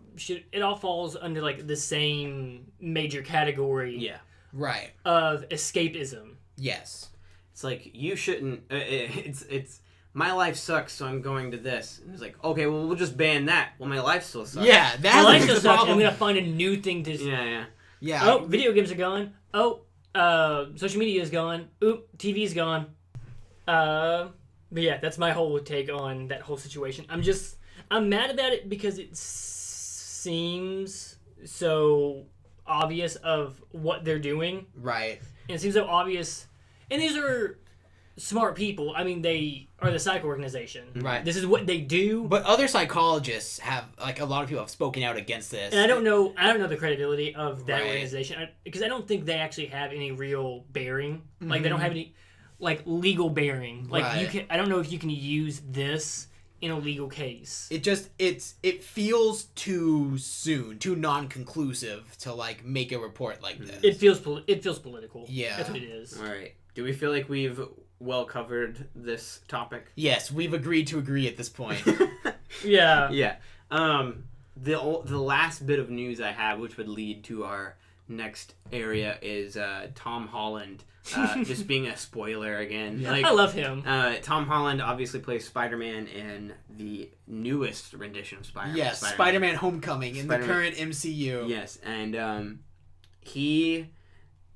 falls under like the same major category. Yeah. Right. Of escapism. Yes. It's like, you shouldn't. It's my life sucks, so I'm going to this. And it's like, okay, well, we'll just ban that. Well, my life still sucks. Yeah, my life still sucks. I'm gonna find a new thing to. Yeah. Oh, video games are gone. Oh, social media is gone. Oop, TV's gone. But yeah, that's my whole take on that whole situation. I'm mad about it because it seems so obvious of what they're doing. Right. And it seems so obvious. And these are smart people. I mean, they are the psych organization. Right. This is what they do. But other psychologists have, like, a lot of people have spoken out against this. And I don't know the credibility of that organization, because I don't think they actually have any real bearing. Like, they don't have any, like, legal bearing. Like, I don't know if you can use this in a legal case. It feels too soon, too non-conclusive to like make a report like this. It feels political. Yeah. That's what it is. All right. Do we feel like we've well covered this topic? Yes, we've agreed to agree at this point. Yeah. Yeah. The last bit of news I have, which would lead to our next area, is Tom Holland just being a spoiler again. Yeah. Like, I love him. Tom Holland obviously plays Spider-Man in the newest rendition of Spider-Man. Yes, Spider-Man Homecoming in the current MCU. Yes, and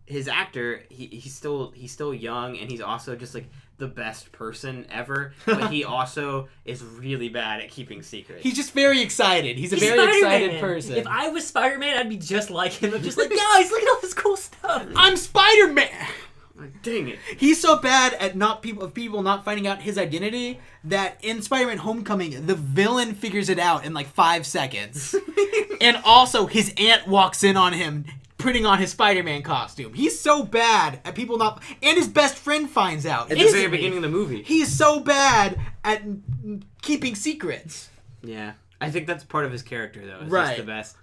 his actor, he's still young, and he's also just like the best person ever, but he also is really bad at keeping secrets. He's just very excited. He's a very Spider-Man. excited person. If I was Spider-Man, I'd be just like him. I'm just like, guys, look at all this cool stuff. I'm Spider-Man! Like, dang it. He's so bad at people not finding out his identity that in Spider-Man Homecoming, the villain figures it out in like 5 seconds. And also, his aunt walks in on him putting on his Spider-Man costume. He's so bad at people not... And his best friend finds out. At the very beginning of the movie. He's so bad at keeping secrets. Yeah. I think that's part of his character, though. It's Right. just the best.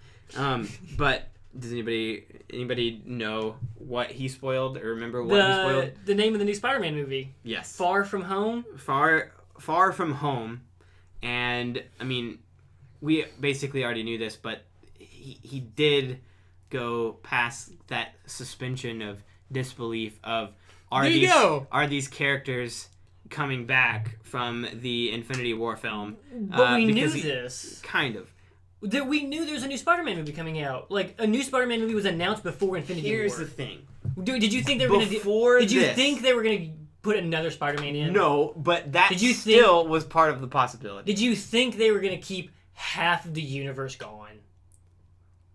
But does anybody know what he spoiled or remember what he spoiled? The name of the new Spider-Man movie. Yes. Far From Home. Far From Home. And, I mean, we basically already knew this, but he did go past that suspension of disbelief of are these characters coming back from the Infinity War film? But we knew this. Kind of. We knew there was a new Spider-Man movie coming out. Like, a new Spider-Man movie was announced before Infinity War. Here's the thing. Did you think they were going to do... Did you think they were going to put another Spider-Man in? No, but that still was part of the possibility. Did you think they were going to keep half of the universe gone?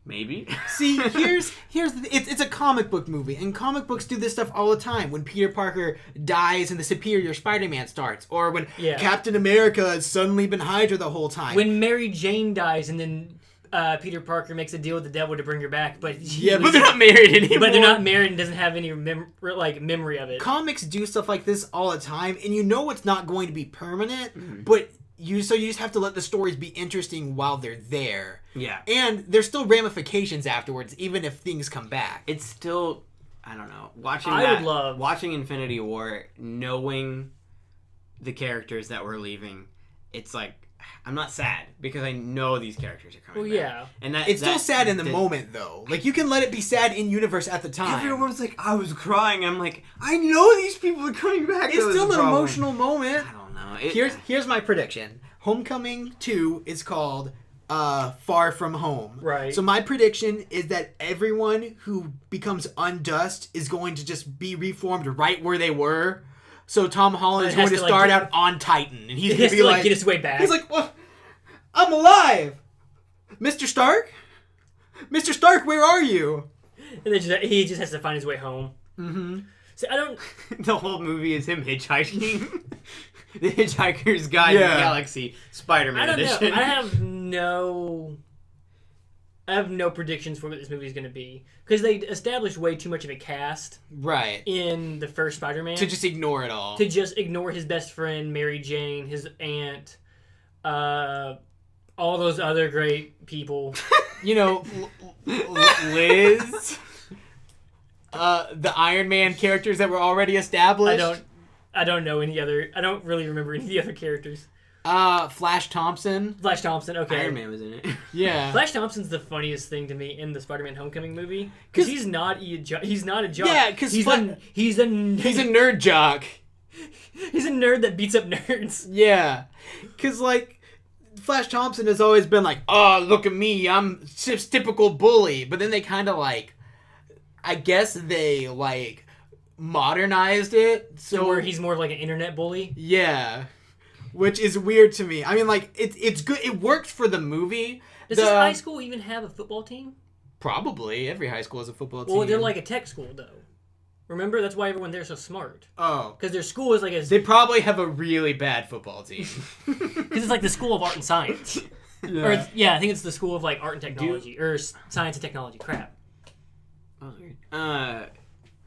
Maybe. See, it's a comic book movie, and comic books do this stuff all the time. When Peter Parker dies and the Superior Spider-Man starts, or when Captain America has suddenly been Hydra the whole time. When Mary Jane dies and then Peter Parker makes a deal with the devil to bring her back, but but they're not married anymore. But they're not married and doesn't have any memory of it. Comics do stuff like this all the time, and you know it's not going to be permanent, but you just have to let the stories be interesting while they're there. Yeah. And there's still ramifications afterwards, even if things come back. It's still, I don't know, watching Infinity War, knowing the characters that were leaving, it's like, I'm not sad, because I know these characters are coming back. Yeah. And it's still sad in the moment, though. Like, you can let it be sad in universe at the time. Everyone's like, I was crying. I'm like, I know these people are coming back. It's still an emotional moment. I don't know. Here's my prediction. Homecoming 2 is called Far From Home. Right. So my prediction is that everyone who becomes Undust is going to just be reformed right where they were. So Tom Holland is going to start out on Titan, and he's going to be like, get his way back. He's like, well, I'm alive, Mr. Stark. Mr. Stark, where are you? And then he just has to find his way home. Mm-hmm. So I don't. The whole movie is him hitchhiking. The Hitchhiker's Guide to the Galaxy, Spider-Man edition. I have no predictions for what this movie is going to be, because they established way too much of a cast in the first Spider-Man to just ignore it all. To just ignore his best friend, Mary Jane, his aunt, all those other great people. You know, Liz. The Iron Man characters that were already established. I don't know any other. I don't really remember any of the other characters. Flash Thompson. Okay. Iron Man was in it. Yeah. Flash Thompson's the funniest thing to me in the Spider-Man Homecoming movie, because he's not a jock. Yeah, because he's a nerd jock. He's a nerd that beats up nerds. Yeah, because like Flash Thompson has always been like, oh, look at me, I'm just typical bully. But then they kind of like, I guess they like modernized it so where he's more of like an internet bully. Yeah, which is weird to me. I mean, like it's good. It worked for the movie. Does this high school even have a football team? Probably every high school has a football team. Well, they're like a tech school though. Remember, that's why everyone there's so smart. Oh, because their school is like a. They probably have a really bad football team. Because it's like the School of Art and Science. Yeah. Or I think it's the School of like Art and Technology or Science and Technology. Crap.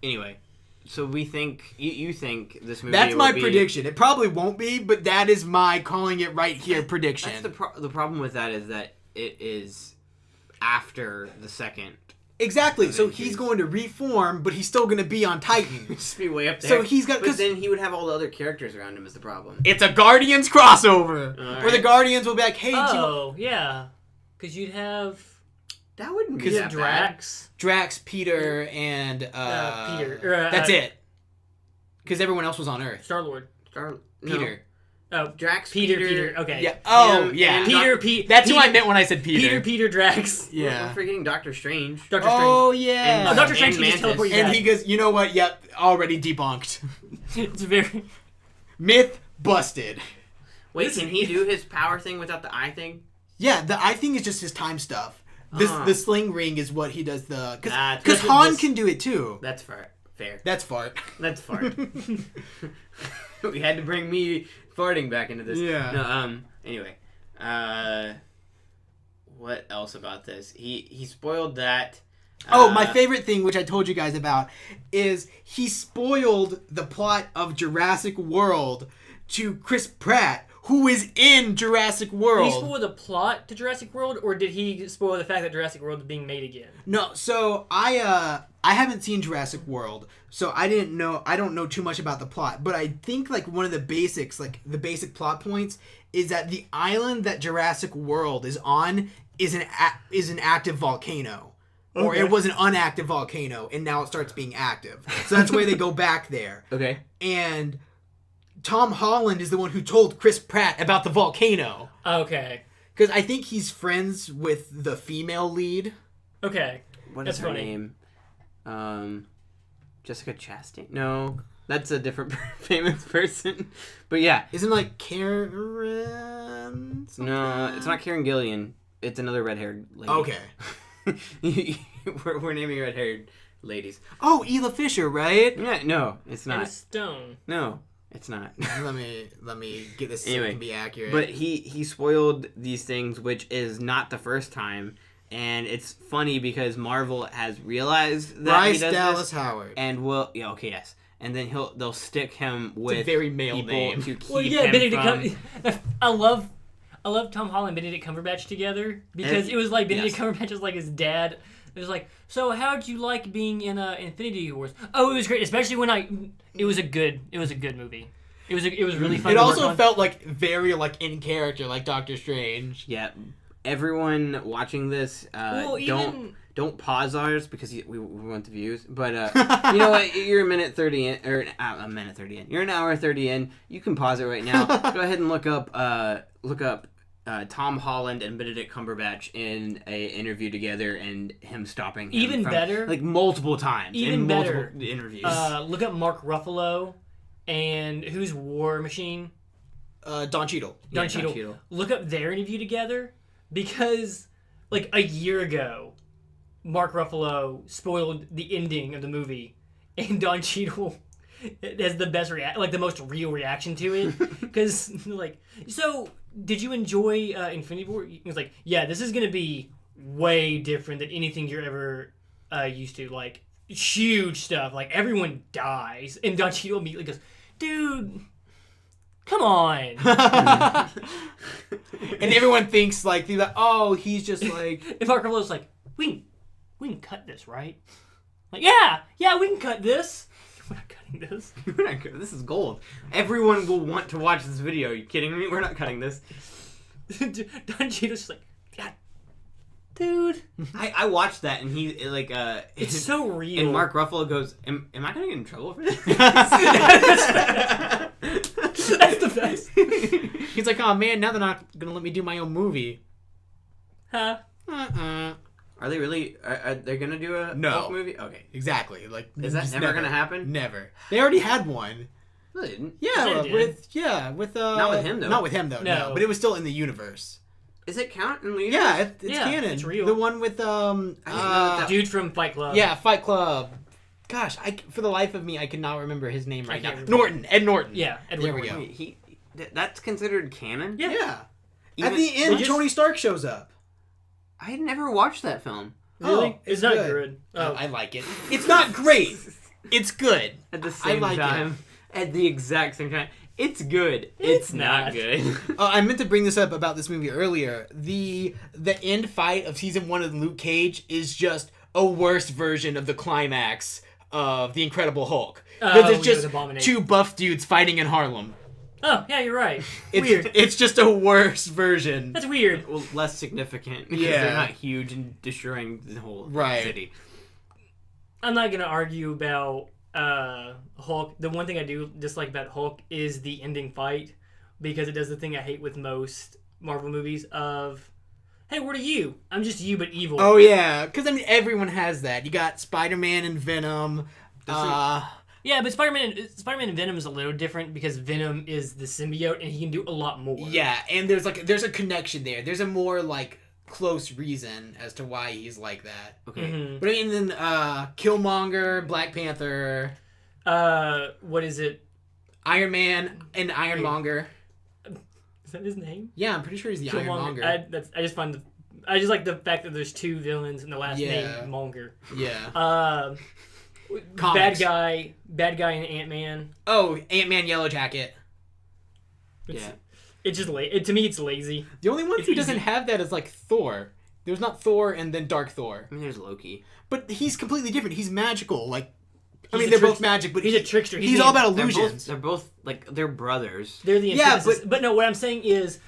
Anyway, So we think you think this movie. That's my will be, prediction. It probably won't be, but that is my calling it right here prediction. That's the problem with that is that it is after the second. Exactly. So he's going to reform, but he's still going to be on Titan. Just be way up there. So he's got. But then he would have all the other characters around him. Is the problem? It's a Guardians crossover, All where the right. Guardians will be like, "Hey, yeah, because you'd have That wouldn't be Because that Drax. Drax, Peter, and Peter. that's it. Because everyone else was on Earth. Star-Lord. Peter. Oh, Drax, Peter. Okay. Yeah. Oh, Him, yeah. and Peter. That's who I meant when I said Peter. Peter, Drax. Yeah. We're forgetting Doctor Strange. Doctor Strange. Oh yeah. Oh, Doctor Strange And can just Mantis. teleport you And back. he goes, you know what? Yep, already debunked. It's very. Myth busted. Wait, can he do his power thing without the eye thing? Yeah, the eye thing is just his time stuff. The sling ring is what he does. Because Han can do it too. That's fair. That's fart. That's fart. We had to bring me farting back into this. Yeah. No. Anyway. What else about this? He spoiled that. My favorite thing, which I told you guys about, is he spoiled the plot of Jurassic World to Chris Pratt, who is in Jurassic World. Did he spoil the plot to Jurassic World, or did he spoil the fact that Jurassic World is being made again? No, so I haven't seen Jurassic World, so I don't know too much about the plot, but I think like one of the basics, like the basic plot points, is that the island that Jurassic World is on is an active volcano. Or Okay. it was an unactive volcano, and now it starts being active. So that's why they go back there. Okay. And Tom Holland is the one who told Chris Pratt about the volcano. Okay. Because I think he's friends with the female lead. Okay. What That's is her funny. name? Jessica Chastain? No, that's a different famous person. But yeah. Isn't it like Karen? No, it's not Karen Gillian. It's another red-haired lady. Okay. we're naming red-haired ladies. Oh, Ela Fisher, right? Yeah, no, it's Emma not. Stone. No, it's not. let me get this so Anyway, it can be accurate. But he spoiled these things, which is not the first time, and it's funny because Marvel has realized that Bryce he does Dallas this, Howard. and yes, and then they'll stick him with It's a very male people name. to keep Well, yeah, him Benedict. from. I love Tom Holland and Benedict Cumberbatch together because it was like Benedict Cumberbatch was like his dad. It was like, so how'd you like being in Infinity Wars? Oh, it was great, especially when it was a good movie. It was really fun. It to also work on. felt like very like in character, like Doctor Strange. Yeah, everyone watching this, don't pause ours because we want the views. But you know what? You're a minute 30 in, or a minute 30 in. You're an hour 30 in. You can pause it right now. Go ahead and look up Tom Holland and Benedict Cumberbatch in a interview together, and him stopping him Even from, better, like multiple times. even in better multiple interviews. Look up Mark Ruffalo and who's War Machine. Don Cheadle. Don Cheadle. Look up their interview together because, like, a year ago, Mark Ruffalo spoiled the ending of the movie, and Don Cheadle has the best the most real reaction to it. Because, like, so did you enjoy Infinity War? He was like, yeah, this is gonna be way different than anything you're ever used to. Like, huge stuff. Like, everyone dies, and Don Cheadle immediately goes, dude. Come on. And everyone thinks like, oh, he's just like. And Mark Ruffalo's like, we can cut this, right? Like, yeah, we can cut this. We're not cutting this. This is gold. Everyone will want to watch this video. Are you kidding me? We're not cutting this. Don Cheadle's just like, yeah, dude. I watched that, and he like It's so real. And Mark Ruffalo goes, "Am I gonna get in trouble for this?" That's the best. He's like, oh man, now they're not gonna let me do my own movie. Huh? Are they really? Are they gonna do a Hulk movie? Okay, Exactly. Like, is that never gonna happen? Never. They already had one. No, they didn't. Yeah, They with Not with him though. Not with him though. No, No. but it was still in the universe. Is it count in the universe? Yeah, it's Yeah, canon. it's real. The one with I didn't know that. Dude from Fight Club. yeah, Fight Club. Gosh, for the life of me, I cannot remember his name right now. can't remember. Ed Norton. Yeah, Edward There we Norton. go. Wait, that's considered canon? Yeah. Yeah. Even- At the end, just- Tony Stark shows up. I had never watched that film. Really? Oh, it's not good. Oh. I like it. It's not great. It's good. At the same like time. At the exact same time. It's good. It's not good. I meant to bring this up about this movie earlier. The end fight of season 1 of Luke Cage is just a worse version of the climax of The Incredible Hulk. Because it's just two buff dudes fighting in Harlem. Oh, yeah, you're right. Weird. It's just a worse version. That's weird. Well, less significant. Because they're not huge and destroying the whole city. I'm not going to argue about Hulk. The one thing I do dislike about Hulk is the ending fight. Because it does the thing I hate with most Marvel movies of, hey, what are you? I'm just you, but evil. Oh, yeah. Because, I mean, everyone has that. You got Spider-Man and Venom. Yeah, but Spider-Man and Venom is a little different because Venom is the symbiote and he can do a lot more. Yeah, and there's a connection there. There's a more close reason as to why he's like that. Okay. Mm-hmm. But I mean, then Killmonger, Black Panther. What is it? Iron Man and Ironmonger. Is that his name? Yeah, I'm pretty sure he's the Ironmonger. I just like the fact that there's two villains and the last name Monger. Yeah. Bad guy and Ant-Man. Oh, Ant-Man Yellow Jacket. It's just to me it's lazy. The only one who doesn't have that is Thor. There's not Thor and then Dark Thor. I mean, there's Loki. But he's completely different. He's magical. They're both magic, but he's a trickster. He's all about illusions. They're both they're brothers. They're the antithesis. But no, what I'm saying is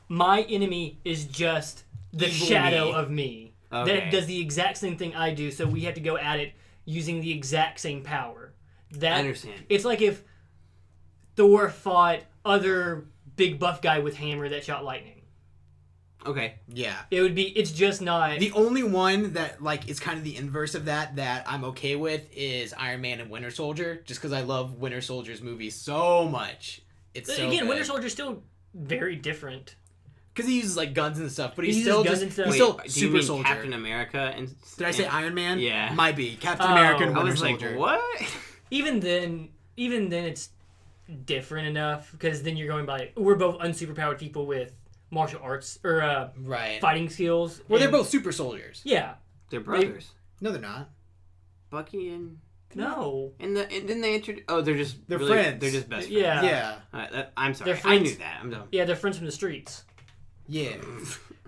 my enemy is just the shadow of me. Okay. That does the exact same thing I do, so we have to go at it using the exact same power. I understand. It's like if Thor fought other big buff guy with hammer that shot lightning. Okay. Yeah. It's just not... The only one that, is kind of the inverse of that I'm okay with is Iron Man and Winter Soldier, just because I love Winter Soldier's movie so much. It's so good. Winter Soldier's still very different. Because he uses, guns and stuff, but he's still super soldier. Captain America and... Did I say Iron Man? Yeah. Might be. Captain America and Winter Soldier. What? Even then it's different enough, because then you're going by... We're both unsuperpowered people with martial arts, or fighting skills. Well, they're both super soldiers. Yeah. They're brothers. No, they're not. Bucky and... No. And then they introduced... Oh, they're friends. They're just best friends. Yeah. I'm sorry. I knew that. I'm dumb. Yeah, they're friends from the streets. Yeah.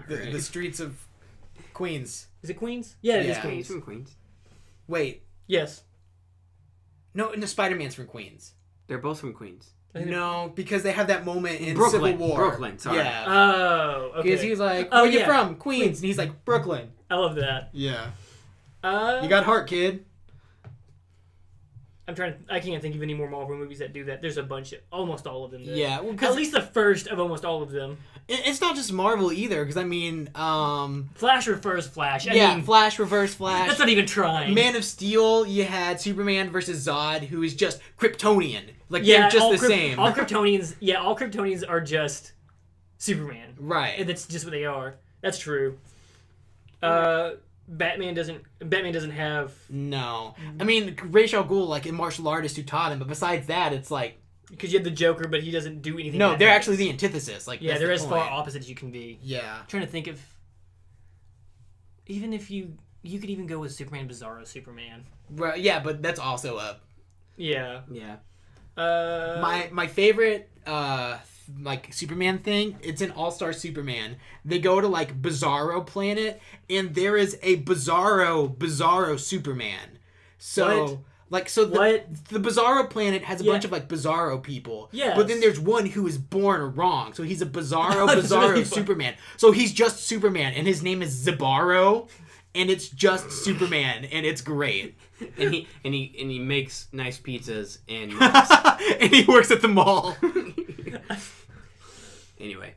The streets of Queens. Is it Queens? Yeah, it is Queens. He's from Queens. Wait. Yes. No, Spider-Man's from Queens. They're both from Queens. No, because they have that moment in Brooklyn. Civil War. Brooklyn, sorry. Yeah. Oh, okay. Because he's like, where you from? Queens. And he's like, Brooklyn. I love that. Yeah. You got heart, kid. I can't think of any more Marvel movies that do that. There's a bunch, almost all of them. Yeah. Well, at least the first of almost all of them. It's not just Marvel either, because I mean, Flash refers Flash. I mean, Flash reverse Flash. That's not even trying. Man of Steel, you had Superman versus Zod, who is just Kryptonian. They're just the same. All Kryptonians are just Superman. Right. And that's just what they are. That's true. Batman doesn't have... No. I mean, Ra's al Ghul, a martial artist who taught him, but besides that, it's because you have the Joker, but he doesn't do anything. No, they're actually the antithesis. They're as far opposite as you can be. Yeah. I'm trying to think of... Even if you could even go with Superman Bizarro Superman. Right, yeah, but that's also up. Yeah. Yeah. My favorite Superman thing, it's an All-Star Superman. They go to Bizarro Planet, and there is a Bizarro Superman. So what? The Bizarro Planet has a bunch of Bizarro people. Yeah. But then there's one who is born wrong. So he's a Bizarro really Superman. So he's just Superman, and his name is Zibaro, and it's just Superman, and it's great. And he makes nice pizzas and and he works at the mall. Anyway,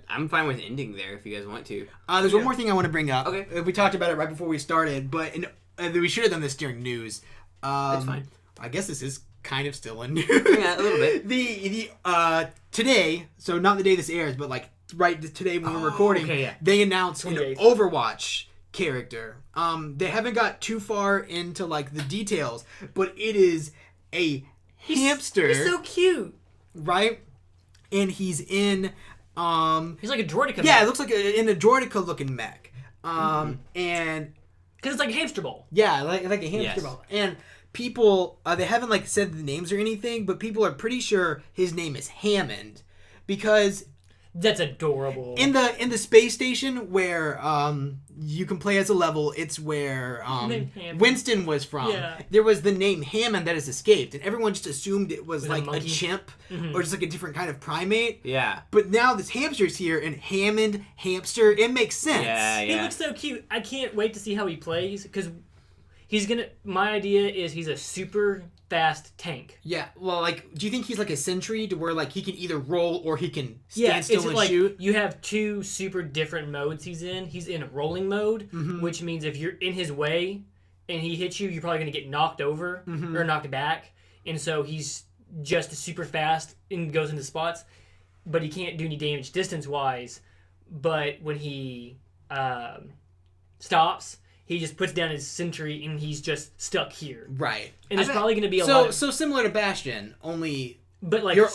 I'm fine with ending there if you guys want to. There's one more thing I want to bring up. Okay. We talked about it right before we started, but we should have done this during news. That's fine. I guess this is kind of still in news. Yeah, a little bit. The today, so not the day this airs, but right today when we're recording, they announced an Overwatch character. They haven't got too far into the details, but it is a hamster. He's so cute, right? And he's in he's like a Droideka. Yeah, it looks like in a Droideka looking mech. And Because it's like a hamster ball. Yeah, like a hamster ball. And people, they haven't like said the names or anything, but people are pretty sure his name is Hammond, because that's adorable. In the space station where you can play as a level, it's where Winston was from. Yeah. There was the name Hammond that has escaped, and everyone just assumed it was like a chimp or just like a different kind of primate. Yeah. But now this hamster's here, and Hammond, hamster, it makes sense. Yeah. He looks so cute. I can't wait to see how he plays, because my idea is he's a super fast tank. Yeah, well, like, do you think he's like a sentry to where like he can either roll or he can stand still and shoot? You have two super different modes he's in. He's in rolling mode, which means if you're in his way and he hits you, you're probably going to get knocked over or knocked back. And so he's just super fast and goes into spots, but he can't do any damage distance-wise. But when he stops, he just puts down his sentry and he's just stuck here. Right. And there's probably going to be a lot. So similar to Bastion, only. But like you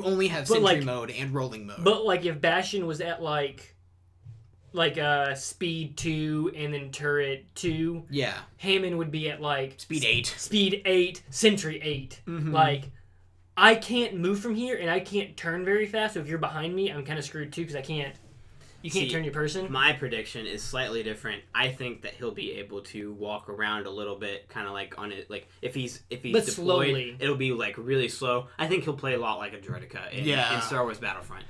only have sentry mode and rolling mode. But like if Bastion was at like speed 2 and then turret 2. Yeah. Hammond would be at like speed 8. Speed 8, sentry 8. Like I can't move from here and I can't turn very fast. So if you're behind me, I'm kind of screwed too because you can't turn your person. My prediction is slightly different. I think that he'll be able to walk around a little bit, kind of like on it. Like if he's deployed, slowly. It'll be like really slow. I think he'll play a lot like a Droideka in Star Wars Battlefront.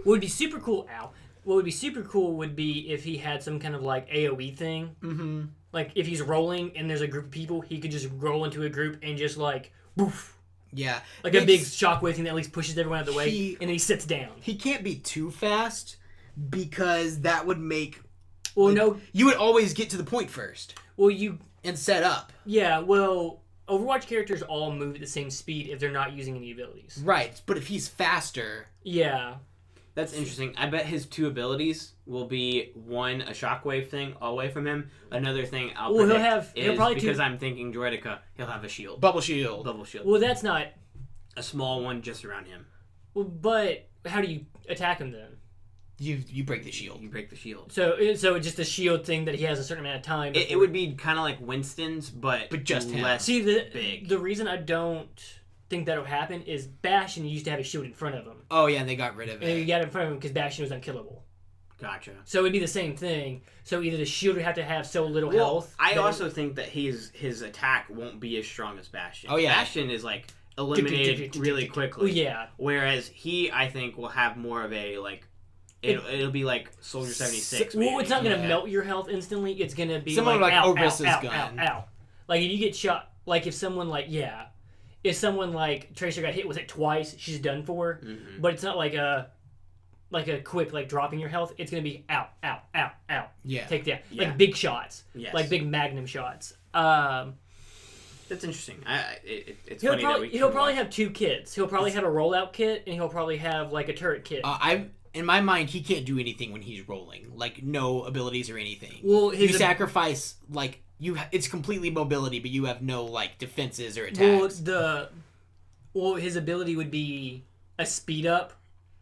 What would be super cool, What would be super cool would be if he had some kind of like AOE thing. Like if he's rolling and there's a group of people, he could just roll into a group and just like boof. Yeah. Like a big shockwave thing that at least pushes everyone out of the way, and then he sits down. He can't be too fast because that would make... Well, no... You would always get to the point first. Well, you... And set up. Yeah, well, Overwatch characters all move at the same speed if they're not using any abilities. Right, but if he's faster... Yeah. That's interesting. I bet his two abilities will be, one, a shockwave thing away from him. Another thing he'll probably because I'm thinking Droideka, he'll have a shield. Bubble shield. Well, that's not... A small one just around him. Well, but how do you attack him then? You break the shield. You break the shield. So it's just a shield thing that he has a certain amount of time. It would be kind of like Winston's, but just less big. The reason I don't think that'll happen is Bastion used to have a shield in front of him. Oh yeah, and they got rid of it. And he got it in front of him because Bastion was unkillable. Gotcha. So it'd be the same thing. So either the shield would have to have so little health. I also think that his attack won't be as strong as Bastion. Oh yeah, Bastion is like eliminated really quickly. Oh yeah. Whereas I think will have more of a like. It'll be like Soldier 76. Well, it's not going to melt your health instantly. It's going to be similar like Orissa's gun. Ow. Like if you get shot, like if someone Tracer got hit with it twice, she's done for. But it's not like a quick like dropping your health. It's going to be ow. Yeah. Take that. Yeah. Like big shots. Yes. Like big magnum shots. That's interesting. It's funny that he'll probably have two kits. He'll probably have a rollout kit, and he'll probably have like a turret kit. In my mind, he can't do anything when he's rolling. Like, no abilities or anything. Well, you sacrifice, like, it's completely mobility, but you have no, like, defenses or attacks. Well, his ability would be a speed up.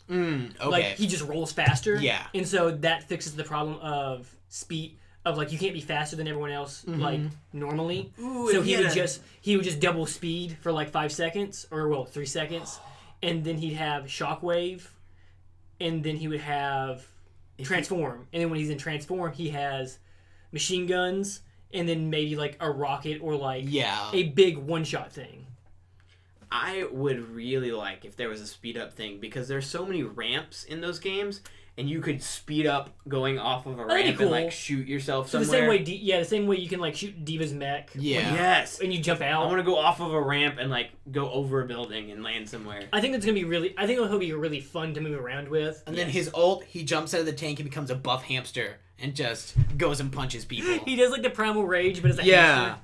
Okay. Like, he just rolls faster. Yeah. And so that fixes the problem of speed, of, like, you can't be faster than everyone else, like, normally. Ooh, so he would just double speed for, like, 5 seconds, or, 3 seconds. And then he'd have shockwave. And then he would have transform. And then when he's in transform, he has machine guns and then maybe like a rocket or like a big one-shot thing. I would really like if there was a speed up thing because there's so many ramps in those games and you could speed up going off of a ramp and like shoot yourself somewhere. The same way you can like shoot Diva's mech. Yeah. Yes. And you jump out. I want to go off of a ramp and like go over a building and land somewhere. I think it'll be really fun to move around with. And then his ult, he jumps out of the tank and becomes a buff hamster and just goes and punches people. He does like the primal rage, but as a hamster.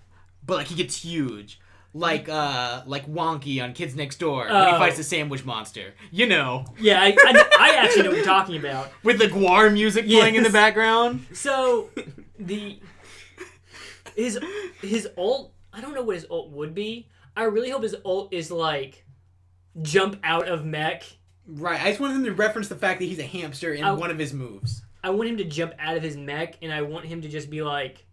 But like he gets huge. Like Wonky on Kids Next Door when he fights the sandwich monster. You know. Yeah, I actually know what you're talking about. With the Guar music playing in the background. So, his ult, I don't know what his ult would be. I really hope his ult is like jump out of mech. Right, I just wanted him to reference the fact that he's a hamster in one of his moves. I want him to jump out of his mech, and I want him to just be like,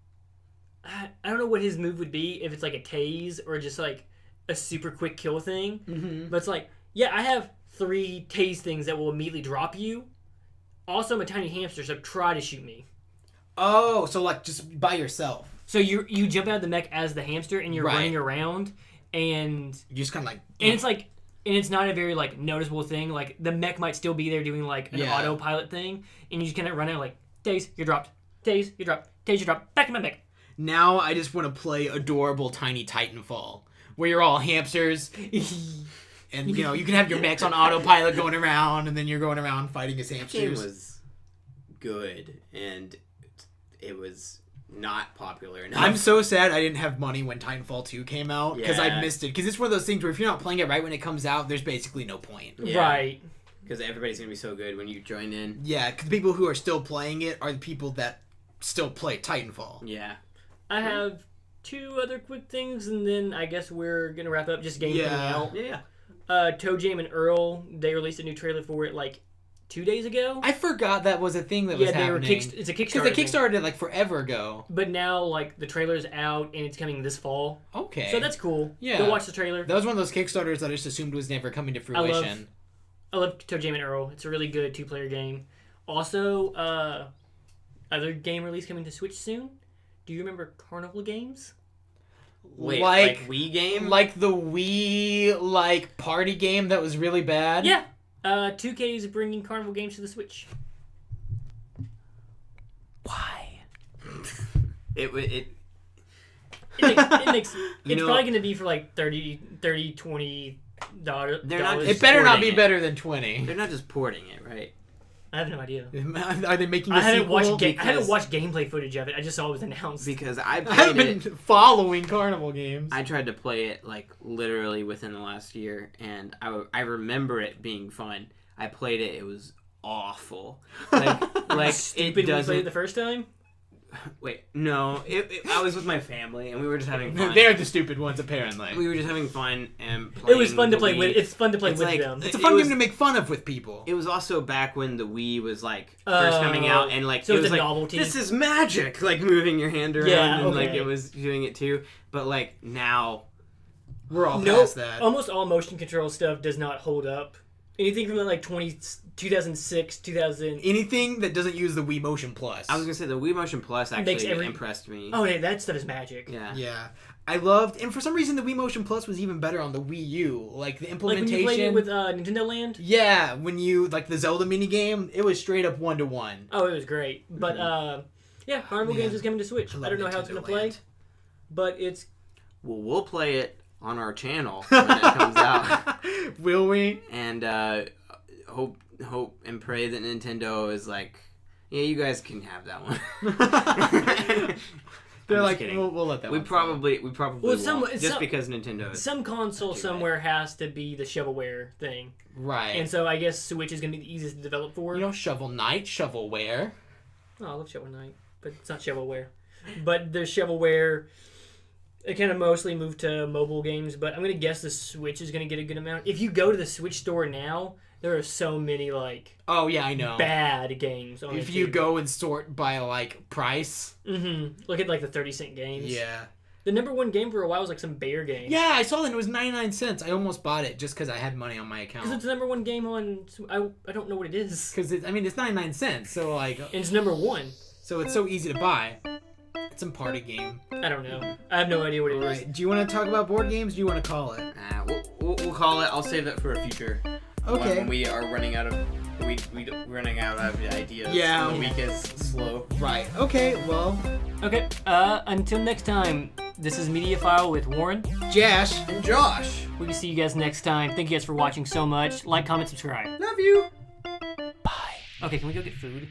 I don't know what his move would be, if it's like a tase or just like a super quick kill thing. Mm-hmm. But it's like, yeah, I have 3 tase things that will immediately drop you. Also, I'm a tiny hamster, so try to shoot me. Oh, so like just by yourself. So you jump out of the mech as the hamster, and you're running around, and you just kind of like... And it's like... And it's not a very, like, noticeable thing. Like, the mech might still be there doing, like, an autopilot thing. And you just kind of run out like, tase, you're dropped. Tase, you're dropped. Tase, you're dropped. Back in my mech. Now I just want to play adorable tiny Titanfall, where you're all hamsters, and you know you can have your mechs on autopilot going around, and then you're going around fighting as hamsters. The game was good, and it was not popular enough. I'm so sad I didn't have money when Titanfall 2 came out, because I missed it. Because it's one of those things where if you're not playing it right when it comes out, there's basically no point. Yeah. Right. Because everybody's going to be so good when you join in. Yeah, because the people who are still playing it are the people that still play Titanfall. Yeah. I have 2 other quick things, and then I guess we're going to wrap up. Just game coming out. Yeah. Toe Jam and Earl, they released a new trailer for it, like, 2 days ago. I forgot that was a thing that was happening. It's a Kickstarter. Because they kickstarted like forever ago. But now, like, the trailer's out, and it's coming this fall. Okay. So that's cool. Yeah. Go watch the trailer. That was one of those Kickstarters that I just assumed was never coming to fruition. I love Toe Jam and Earl. It's a really good 2-player game. Also, other game release coming to Switch soon. Do you remember Carnival Games? Wait, like Wii game? Like the Wii, like, party game that was really bad? Yeah. 2K is bringing Carnival Games to the Switch. Why? It makes it's probably going to be for like $30, $20. It better not be better than 20. They're not just porting it, right? I have no idea. Are they making a I haven't sequel? watched gameplay footage of it. I just saw it was announced. Because I haven't been following Carnival Games. I tried to play it like literally within the last year, and I remember it being fun. I played it; it was awful. Like stupid. When you played it the first time. Wait, no. I was with my family, and we were just having fun. They're the stupid ones, apparently. We were just having fun and playing. It was fun to play with. It's fun to play with them. It's a fun game to make fun of with people. It was also back when the Wii was like first coming out, and like so it was like novelty. This is magic, like moving your hand around, and okay. like it was doing it too. But like now, we're all past that. Almost all motion control stuff does not hold up. Anything from like 2006, 2000. Anything that doesn't use the Wii Motion Plus. I was gonna say the Wii Motion Plus actually impressed me. Oh, yeah, that stuff is magic. Yeah. I loved, and for some reason the Wii Motion Plus was even better on the Wii U. Like the implementation. Like when you played it with Nintendo Land. Yeah, when you like the Zelda minigame, it was straight up 1-to-1. Oh, it was great. But yeah, Carnival Games is coming to Switch. I don't know how it's gonna play, but it's. Well, we'll play it on our channel when it comes out. Will we? And hope and pray that Nintendo is like, yeah, you guys can have that one. They're like, we'll let that. We probably won't, just because Nintendo. Some console somewhere has to be the shovelware thing, right? And so I guess Switch is gonna be the easiest to develop for. You know, Shovel Knight, shovelware. Oh, I love Shovel Knight, but it's not shovelware. But the shovelware. It kind of mostly moved to mobile games, but I'm going to guess the Switch is going to get a good amount. If you go to the Switch store now, there are so many, like... Oh, yeah, I know. Bad games on If you go and sort by, like, price. Mm-hmm. Look at, like, the 30-cent games. Yeah. The number one game for a while was, like, some bear game. Yeah, I saw that. It was 99 cents. I almost bought it just because I had money on my account. Because it's the number one game on... I don't know what it is. Because, it's 99 cents, so, like... And it's number one. So it's so easy to buy. It's some party game. I don't know. I have no idea what it is. Do you want to talk about board games? Or do you want to call it? We'll call it. I'll save that for a future. Okay. When we are running out of running out of ideas. Yeah. The week is slow. Right. Okay. Well. Okay. Until next time. This is Mediaphile with Warren, Jash, and Josh. We will see you guys next time. Thank you guys for watching so much. Like, comment, subscribe. Love you. Bye. Okay. Can we go get food?